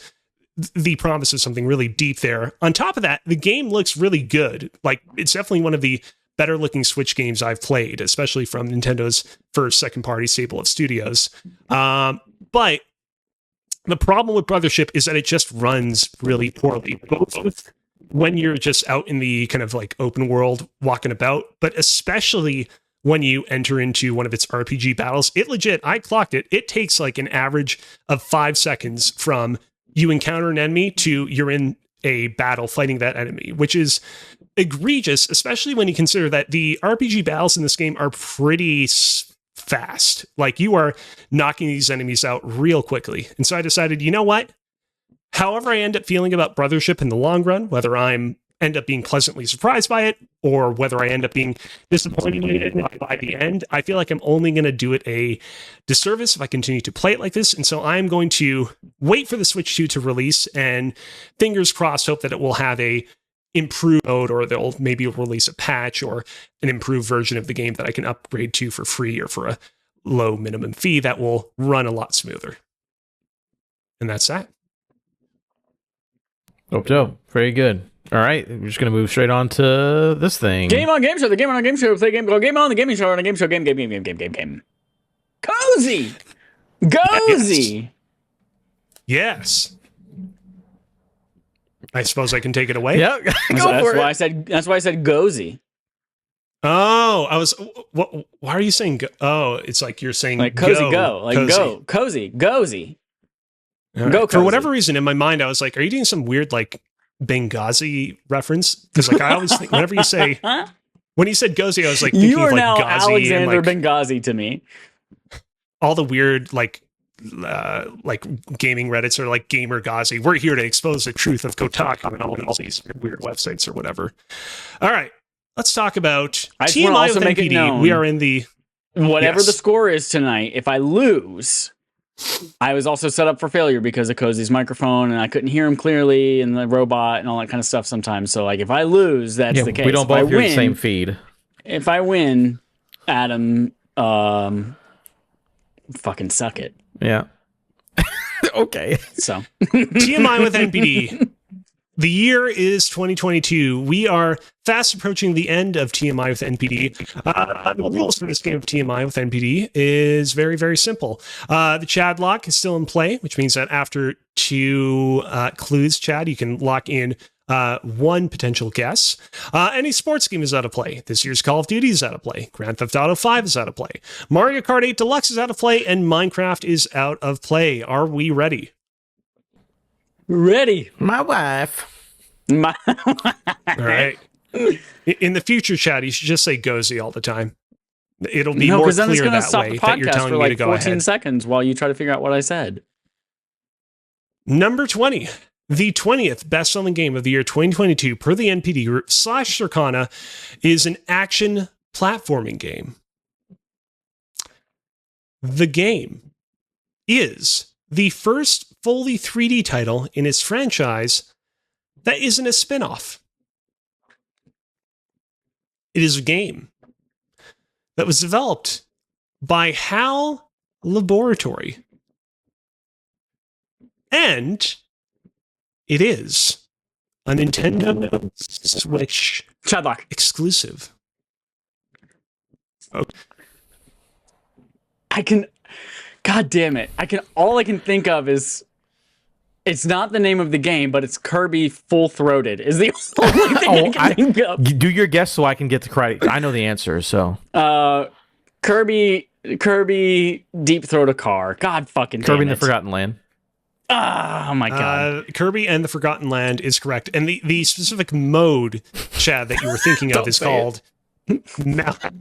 the promise of something really deep there. On top of that, the game looks really good. Like, it's definitely one of the better looking Switch games I've played, especially from Nintendo's first second party stable of studios. But the problem with Brothership is that it just runs really poorly, both when you're just out in the kind of like open world walking about, but especially when you enter into one of its RPG battles. It legit, I clocked it. It takes like an average of 5 seconds from you encounter an enemy to you're in a battle fighting that enemy, which is egregious, especially when you consider that the RPG battles in this game are pretty fast. Like, you are knocking these enemies out real quickly. And so I decided, you know what? However I end up feeling about Brothership in the long run, whether I'm end up being pleasantly surprised by it or whether I end up being disappointed by the end, I feel like I'm only going to do it a disservice if I continue to play it like this. And so I'm going to wait for the Switch 2 to release and fingers crossed hope that it will have a improved mode, or they'll maybe release a patch or an improved version of the game that I can upgrade to for free or for a low minimum fee that will run a lot smoother. And that's that. Dope. Very good. All right, we're just gonna move straight on to this thing. Game on game show. The game on game show. Play game. Go game on the gaming show. On a game show. Game. Cozy. Gozy. Yes. I suppose I can take it away. Yeah, That's why I said. That's why I said gozy. Oh, I was. What? Why are you saying? Oh, it's like you're saying Like cozy. Go. Like cozy. go. Cozy. Gozy. Right. Go. For Cozy. whatever reason, in my mind, I was like, "Are you doing some weird like Benghazi reference?" Because like I always think whenever you say when you said Gozy, I was like thinking You are of like now Ghazi Alexander and like Benghazi to me. all the weird like gaming Reddits or like Gamer Ghazi. We're here to expose the truth of Kotaku and all these weird websites or whatever. All right, let's talk about I just wanna TMI also with make it NPD. known, We are in the whatever Yes. the score is tonight, if I lose, I was also set up for failure because of Cozy's microphone and I couldn't hear him clearly and the robot and all that kind of stuff sometimes. So like if I lose, that's the case. we don't If I both hear the win- same feed. If I win, Adam, fucking suck it. Yeah. Okay. So TMI with NPD. The year is 2022. We are fast approaching the end of TMI with NPD. The rules for this game of TMI with NPD is very, very simple. The Chad lock is still in play, which means that after 2 clues, Chad, you can lock in 1 potential guess. Any sports game is out of play. This year's Call of Duty is out of play. Grand Theft Auto 5 is out of play. Mario Kart 8 Deluxe is out of play, and Minecraft is out of play. Are we ready? ready. My wife. My- All right. In the future, Chad, you should just say Gozy all the time. It'll be no, more because then it's clear going to that stop way the that you're podcast telling for me to like go 14 ahead. seconds while you try to figure out what I said. Number 20. The 20th best-selling game of the year 2022 per the NPD group / Circana is an action platforming game. The game is the first fully 3D title in its franchise that isn't a spin-off. It is a game that was developed by HAL Laboratory. And it is a Nintendo Switch Chadlock. exclusive. Oh, I can, God damn it. All I can think of is, it's not the name of the game, but it's Kirby Full Throated is the only thing I can think of. Do your guess so I can get the credit. I know the answer, so. Kirby Deep Throat a Car. God fucking damn Kirby in the it. Forgotten Land. Oh my god. Kirby and the Forgotten Land is correct. And the specific mode, Chad, that you were thinking of is called Mouthful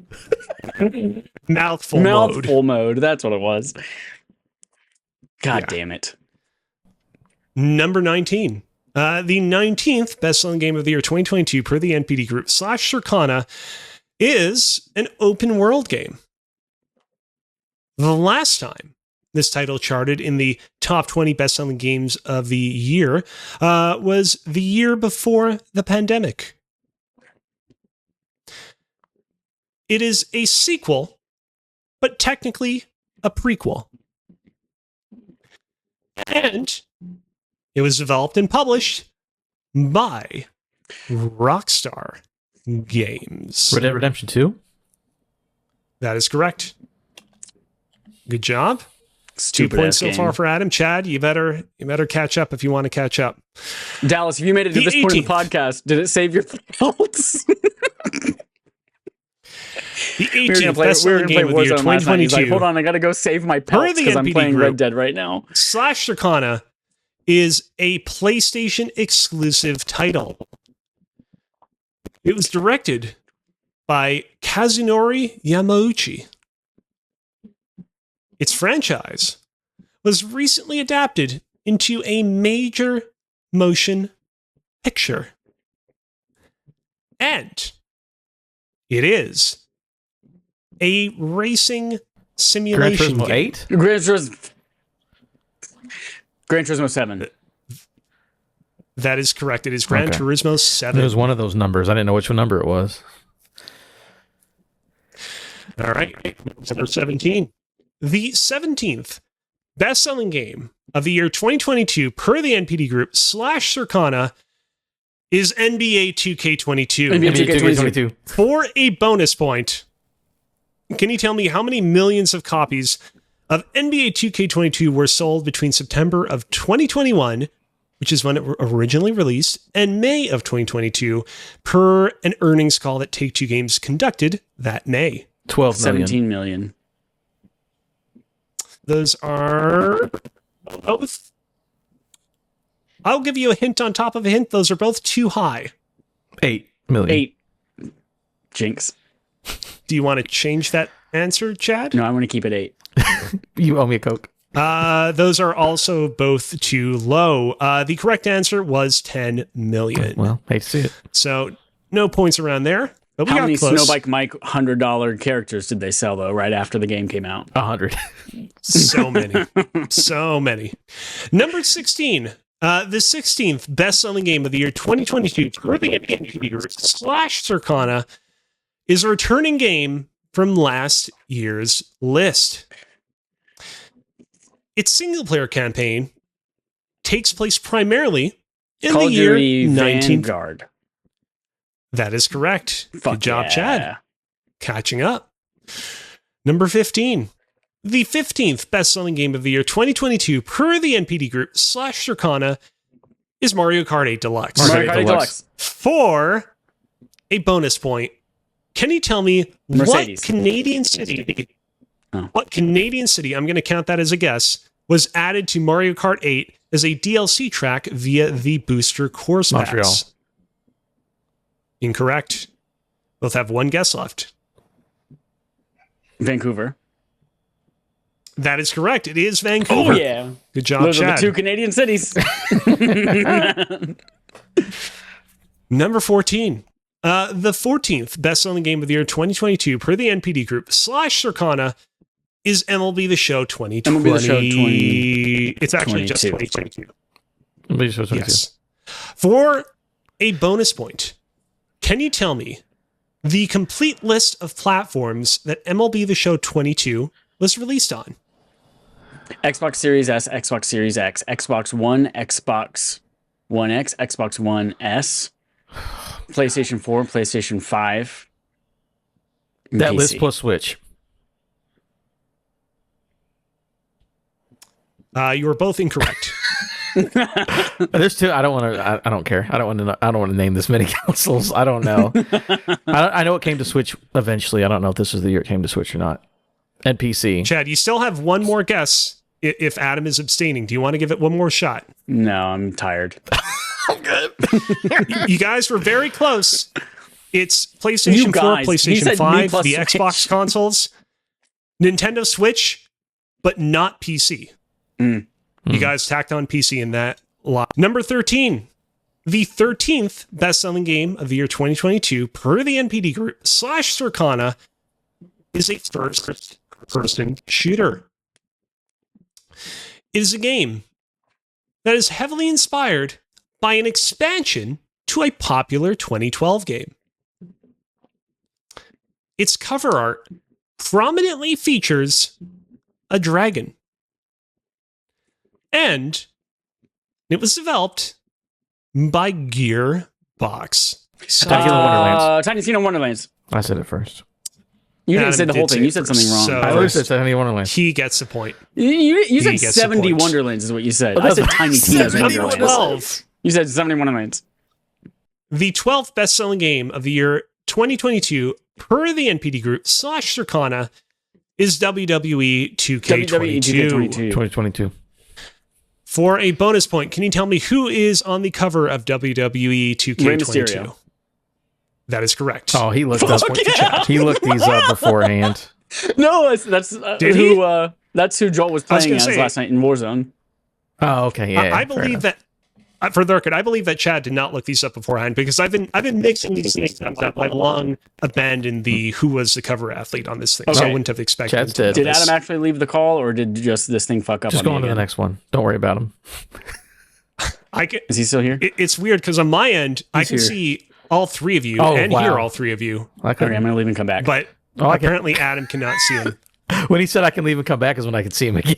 Mode. Mouthful mode. That's what it was. God Yeah. damn it. Number 19. The 19th best-selling game of the year 2022 per the NPD group / Circana is an open world game. The last time this title charted in the top 20 best-selling games of the year was the year before the pandemic. It is a sequel, but technically a prequel. And it was developed and published by Rockstar Games. Red Dead Redemption 2? That is correct. Good job. 2 Stupid points ass so game. far for Adam. Chad, you better catch up if you want to catch up. Dallas, if you made it to The this point in the 18th. podcast, did it save your thoughts? The we were 18th gonna play best-selling game of the year Warzone last night. He's like, 2022 hold on, I gotta go save my Per pelts the because I'm NPD playing group. Red Dead right now. Slash Circana is a PlayStation exclusive title. It was directed by Kazunori Yamauchi. Its franchise was recently adapted into a major motion picture. And it is a racing Gran simulation Turismo game. 8? Gran Turismo 7. That is correct. It is Gran Okay. Turismo 7. It was one of those numbers. I didn't know which number it was. All right. Number 17. The 17th best-selling game of the year 2022 per the NPD group / Circana is NBA 2K22. NBA 2K22. For a bonus point, can you tell me how many millions of copies of NBA 2K22 were sold between September of 2021, which is when it originally released, and May of 2022, per an earnings call that Take-Two Games conducted that May? 12 million. 17 million. Those are both. I'll give you a hint on top of a hint. Those are both too high. 8 million. 8. Jinx. Do you want to change that answer, Chad? No, I'm gonna keep it 8. You owe me a Coke. Those are also both too low. The correct answer was 10 million. Well, hate to see it. So no points around there. But we How got many close. Snowbike Mike $100 characters did they sell though? Right after the game came out. 100. So many. So many. Number 16. The 16th best-selling game of the year 2022 per the NPD / Circana is a returning game from last year's list. Its single-player campaign takes place primarily in Call the of year Duty 19... Vanguard. That is correct. Fuck Good job, yeah. Chad. Catching up. Number 15. The 15th best-selling game of the year 2022 per the NPD group / Circana is Mario Kart 8 Deluxe. Mario Mario Kart Kart Deluxe. Deluxe. For a bonus point, can you tell me Mercedes. what Canadian city, Oh. I'm going to count that as a guess, was added to Mario Kart 8 as a DLC track via the booster course Montreal. packs? Incorrect. Both have one guess left. Vancouver. That is correct. It is Vancouver. Oh yeah. Good job, Those are Chad. the 2 Canadian cities. Number 14. The 14th best-selling game of the year 2022 per the NPD group / Circana is MLB The Show 2020. MLB The Show 20. It's actually just 22. 2022. Yes. For a bonus point, can you tell me the complete list of platforms that MLB The Show 22 was released on? Xbox Series S, Xbox Series X, Xbox One, Xbox One X, Xbox One S, PlayStation 4, PlayStation 5. and That PC. list plus Switch. You were both incorrect. There's two. I don't want to. I don't care. I don't want to. I don't want to name this many consoles. I don't know. I know it came to Switch eventually. I don't know if this was the year it came to Switch or not. And PC. Chad, you still have one more guess if Adam is abstaining. Do you want to give it one more shot? No, I'm tired. You guys were very close. It's PlayStation 4, guys. He PlayStation said me 5, plus the Switch. Xbox consoles, Nintendo Switch, but not PC. Mm. You guys tacked on PC in that lot. Number 13. The 13th best-selling game of the year 2022 per the NPD group / Circana is a first-person shooter. It is a game that is heavily inspired by an expansion to a popular 2012 game. Its cover art prominently features a dragon. And it was developed by Gearbox. Tiny Wonderlands. Tiny Tina Wonderlands. I said it first. You Adam didn't say the did whole thing. say You it said first, something wrong. so- I always said Tiny Wonderlands. He gets the point. You said gets the 70 point. Wonderlands is what you said. Oh, I that's said Tiny Tina's 70 Wonderlands. 12. You said 70 Wonderlands. The 12th best-selling game of the year 2022 per the NPD Group / Circana is WWE 2K22. WWE 2K22. 2022. For a bonus point, can you tell me who is on the cover of WWE 2K22? Rey Mysterio. That is correct. Oh, he looked Bonus up. point for Chad. He looked these up beforehand. No, that's Did he? who that's who Joel was I was playing gonna as say- last night in Warzone. Oh, okay. Yeah. I fair believe enough. that. For the record, I believe that Chad did not look these up beforehand because I've been mixing these things up. I've long abandoned the who was the cover athlete on this thing, so I Okay. wouldn't have expected. Chad's him to know dead. Did this. Adam actually leave the call, or did just this thing fuck up? Just on go me on to the again? next one. Don't worry about him. I can, Is he still here? it's weird because on my end, I He's can here. see all three of you Oh, and wow. hear all three of you, I Okay, I'm couldn't. gonna leave and come back. but Oh, I can. apparently Adam cannot see him. When he said I can leave and come back is when I could see him again.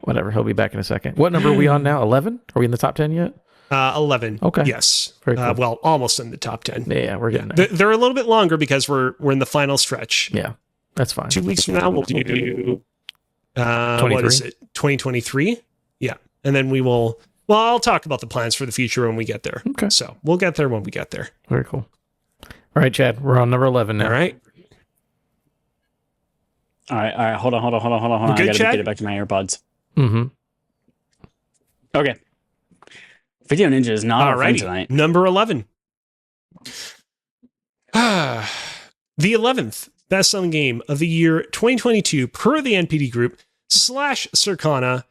Whatever. He'll be back in a second. What number are we on now? 11? Are we in the top 10 yet? 11. Okay. Yes. Very cool. Well, almost in the top 10. Yeah, we're getting there. They're a little bit longer because we're in the final stretch. Yeah, that's fine. 2 weeks from now, we'll do what 23? is it? 2023? Yeah. And then we will. Well, I'll talk about the plans for the future when we get there. Okay. So we'll get there when we get there. Very cool. All right, Chad, we're on number 11 now. All right. all right. Hold on. I Good, gotta Chad? get it back to my AirPods. Mm-hmm. Okay. Video Ninja is not our friend Alrighty. tonight. Number 11. The 11th best-selling game of the year 2022 per the NPD Group / Circana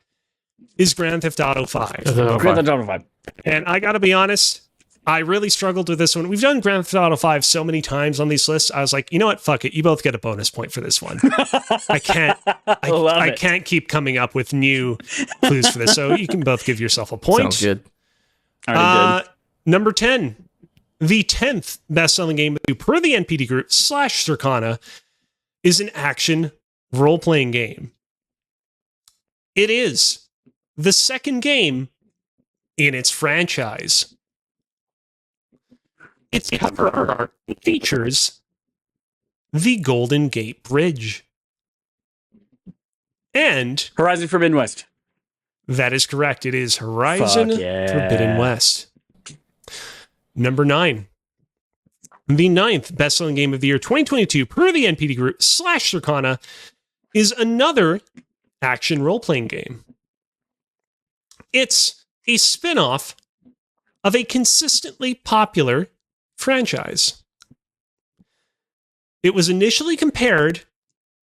is Grand Theft Auto 5. Grand Theft Auto 5. And I gotta be honest, I really struggled with this one. We've done Grand Theft Auto 5 so many times on these lists. I was like, you know what? Fuck it. You both get a bonus point for this one. I can't. Love I it. can't keep coming up with new clues for this. So you can both give yourself a point. Sounds good. Already did. Number 10, the 10th best-selling game per the NPD Group / Circana is an action role-playing game. It is the second game in its franchise. Its cover art features the Golden Gate Bridge. And Horizon Forbidden West. that is correct. It is Horizon Fuck yeah. Forbidden West. Number 9. The 9th best-selling game of the year 2022 per the NPD Group / Circana is another action role-playing game. It's a spin-off of a consistently popular franchise. It was initially compared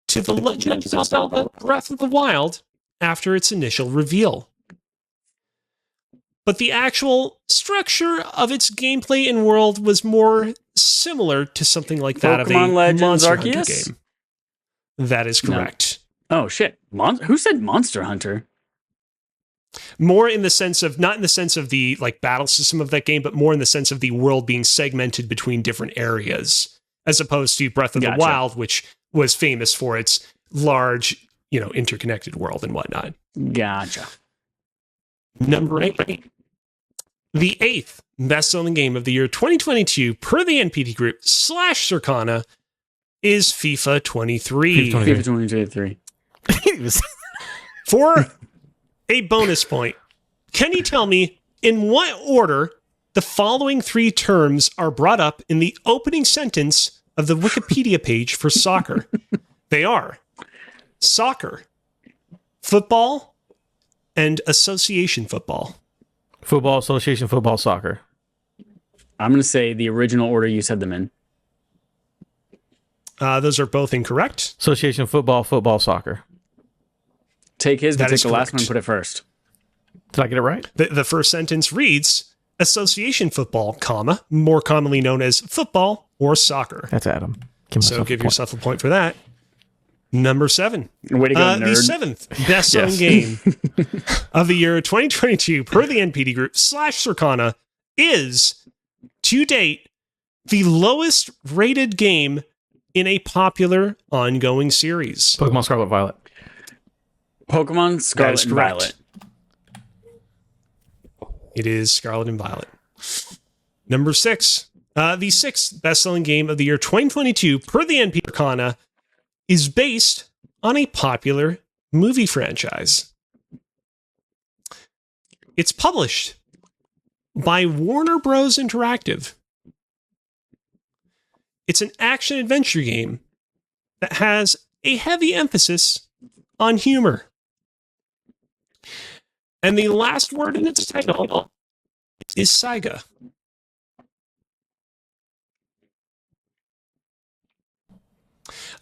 to The Legend of Zelda Breath of the Wild after its initial reveal. But the actual structure of its gameplay and world was more similar to something like that of a Pokemon Legends Monster Hunter Arceus? game. That is No. correct. Oh shit! Who said Monster Hunter? More in the sense of, not in the sense of the like battle system of that game, but more in the sense of the world being segmented between different areas, as opposed to Breath of the Gotcha. Wild, which was famous for its large, interconnected world and whatnot. Gotcha. Number 8. The 8th best-selling game of the year 2022 per the NPD Group / Circana is FIFA 23. FIFA FIFA 2023. He was- For a bonus point, can you tell me in what order the following 3 terms are brought up in the opening sentence of the Wikipedia page for soccer? They are soccer, football, and association football. Football, association, football, soccer. I'm gonna say the original order you said them in. Those are both incorrect. Association, football, football, soccer. Take his, but That take is the last correct. one and put it first. Did I get it right? The first sentence reads association football, comma, more commonly known as football or soccer. That's Adam. Give So myself give a point. yourself a point for that. Number 7. Way to go, nerd. The 7th best-selling Yes. game Way to go, nerd. the 7th best-selling Yes. game of the year 2022 per the NPD Group / Circana is, to date, the lowest rated game in a popular ongoing series. Pokemon Scarlet Violet. Pokemon That Scarlet is and correct. Violet. It is Scarlet and Violet. Number 6. The 6th best-selling game of the year 2022 per the NPD Circana is based on a popular movie franchise. It's published by Warner Bros. Interactive. It's an action-adventure game that has a heavy emphasis on humor. And the last word in its title is Saiga.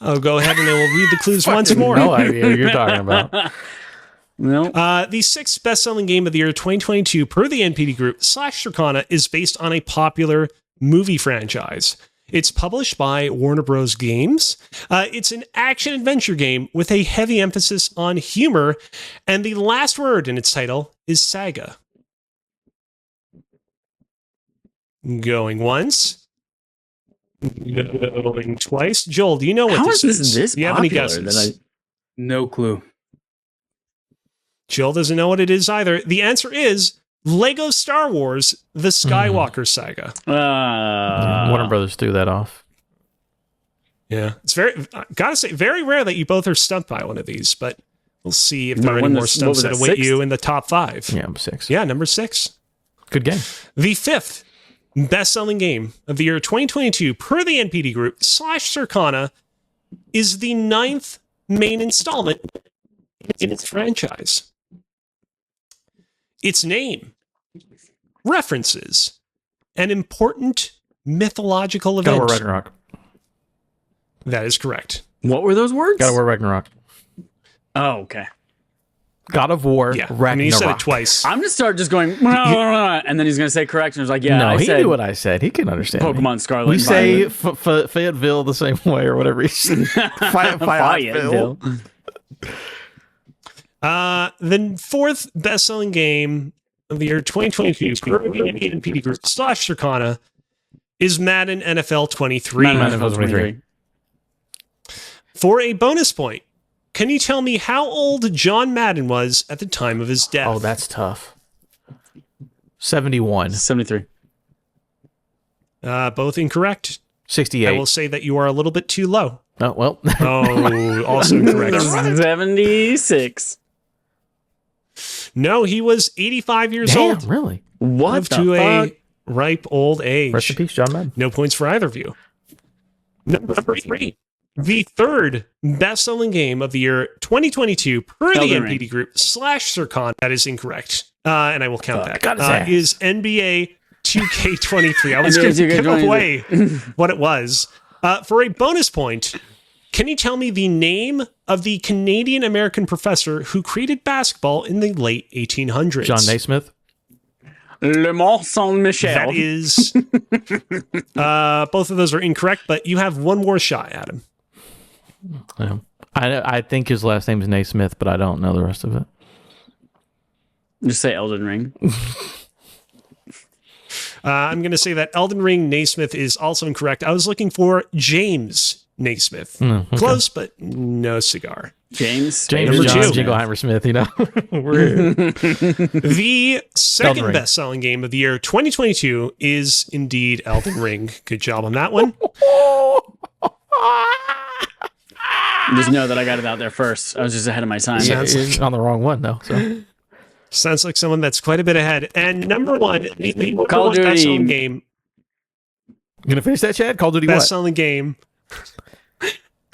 Oh, go ahead and I will read the clues once more. No idea what you're talking about. No. The 6th best-selling game of the year 2022 per the NPD Group / Circana is based on a popular movie franchise. It's published by Warner Bros. Games. It's an action-adventure game with a heavy emphasis on humor, and the last word in its title is Saga. Going once. Going twice. Joel, do you know what How this is is? this Do you have any popular guesses? No clue. Jill doesn't know what it is either. The answer is Lego Star Wars: The Skywalker Saga. Warner Brothers threw that off. Yeah, it's gotta say, very rare that you both are stumped by one of these, but we'll see if there are any When more what stumps was that that, await sixth? you in the top 5. Yeah, I'm 6. Yeah, number 6. Good game. The 5th best-selling game of the year 2022 per the NPD Group / Circana is the 9th main installment in its franchise. Its name references an important mythological God of War event. Ragnarok. That is correct. What were those words? God of War Ragnarok. Oh, okay. God of War Yeah, Ragnarok. I mean, you said it twice. I'm gonna start just going, and then he's gonna say correction. I was like, yeah, No, I he said knew what I said. He can understand me. Pokemon Scarlet. We and say Violet. Fayetteville the same way or whatever. Fayetteville. The 4th best-selling game of the year 2022 per the NPD Group / Circana is Madden NFL 23. Madden NFL 23. For a bonus point, can you tell me how old John Madden was at the time of his death? Oh, that's tough. 71. 73. Both incorrect. 68. I will say that you are a little bit too low. Oh, well. Oh, also incorrect. 76. No, he was 85 years Damn, old. really? What Lived the to fuck? a ripe old age. Rest in peace, John Madden. No points for either of you. Number 3. The 3rd best-selling game of the year 2022 per the Elden NPD Ring. Group / Circana. That is incorrect. And I will count that. Got his ass. Is NBA 2K23. I was NBA going to give 2K23. away what it was. For a bonus point, can you tell me the name of the Canadian-American professor who created basketball in the late 1800s? John Naismith. Le Mont Saint Michel. That is... both of those are incorrect, but you have one more shot, Adam. Yeah. I think his last name is Naismith, but I don't know the rest of it. Just say Elden Ring. I'm going to say that Elden Ring Naismith is also incorrect. I was looking for James Naismith. Okay. Close, but no cigar. James Number John two. Jingleheimer Smith, you know. We're The second Ring. best-selling game of the year 2022 is indeed Elden Ring. Good job on that one. Just know that I got it out there first. I was just ahead of my time. Yeah. yeah, Sounds he's on the wrong one though. So Sounds like someone that's quite a bit ahead. And number 1, the number Call of one Duty. best-selling game. you gonna finish that, Chad? Call of Duty what? Best-selling game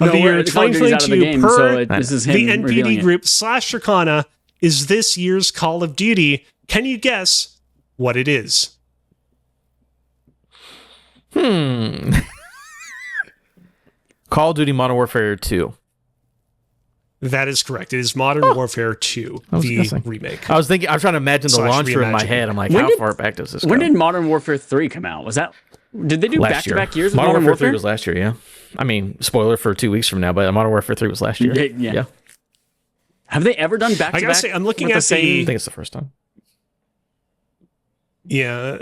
of No, the year Call of Duty's out of the 2022 game, per so this is him the revealing NPD it. Group / Circana is this year's Call of Duty. Can you guess what it is? Call of Duty Modern Warfare 2. That is correct. It is Modern Warfare 2, I was the guessing. remake. I was thinking. I was trying to imagine the Slash launcher in my reimagine. head. I'm like, When how did- far back does this go? When did Modern Warfare 3 come out? Was that Did they do last year. back-to-back years with Modern Modern Warfare 3 Warfare? was last year, yeah. I mean, spoiler for 2 weeks from now, but Modern Warfare 3 was last year. Yeah. Have they ever done back-to-back? I gotta say, I'm looking with at the same. I think it's the first time. Yeah,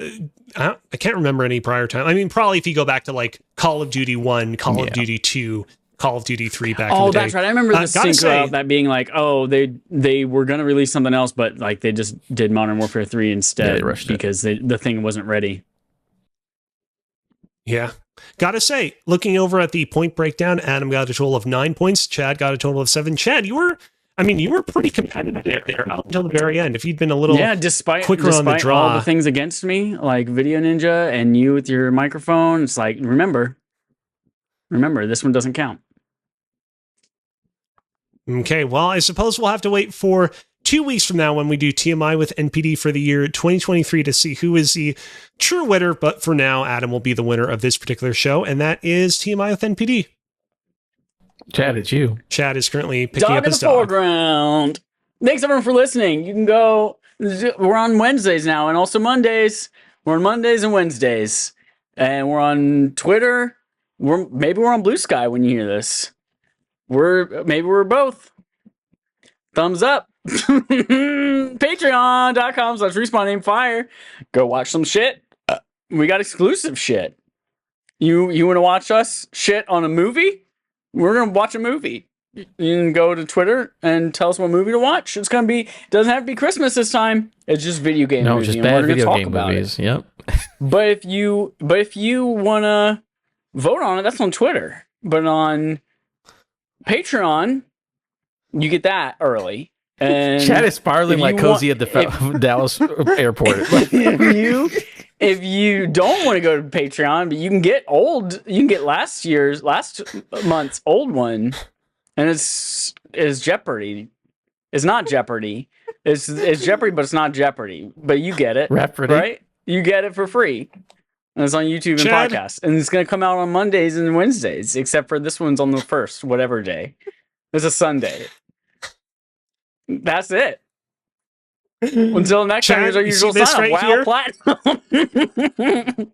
I can't remember any prior time. I mean, probably if you go back to like Call of Duty 1, Call of Duty 2, Call of Duty 3 back in the day. Oh, that's right. I remember the gotta sync out that being like, oh, they were gonna release something else, but like they just did Modern Warfare 3 instead they rushed it. because the thing wasn't ready. Yeah. Gotta say, looking over at the point breakdown, Adam got a total of 9 points. Chad got a total of 7. Chad, you were pretty competitive there out until the very end. If you'd been a little despite quicker on the draw. all the things against me, like Video Ninja and you with your microphone, it's like, remember, this one doesn't count. Okay, well, I suppose we'll have to wait for 2 weeks from now when we do TMI with NPD for the year 2023 to see who is the true winner. But for now, Adam will be the winner of this particular show, and that is TMI with NPD. Chad, it's you. Chad is currently picking Dog up in his the dog. foreground. Thanks everyone for listening. You can go. We're on Wednesdays now, and also Mondays. We're on Mondays and Wednesdays, and we're on Twitter. Maybe we're on Blue Sky when you hear this. Maybe we're both. Thumbs up. Patreon.com/respawn-aim-fire. Go watch some shit. We got exclusive shit. You want to watch us shit on a movie? We're gonna watch a movie. You can go to Twitter and tell us what movie to watch. It's gonna be. Doesn't have to be Christmas this time. It's just video game. No, movie, just and bad we're gonna video talk game about movies. it. Yep. But if you wanna vote on it, that's on Twitter. But on Patreon, you get that early. And Chad is spiraling like Cozy at the Dallas airport. if you don't want to go to Patreon, but you can get last month's old one, and it's Jeopardy. It's not Jeopardy. It's Jeopardy, but it's not Jeopardy. But you get it, right? You get it for free. And it's on YouTube and podcasts. And it's going to come out on Mondays and Wednesdays, except for this one's on the first, whatever day. It's a Sunday. That's it. Until next time, here's our usual sign. Wow, platinum.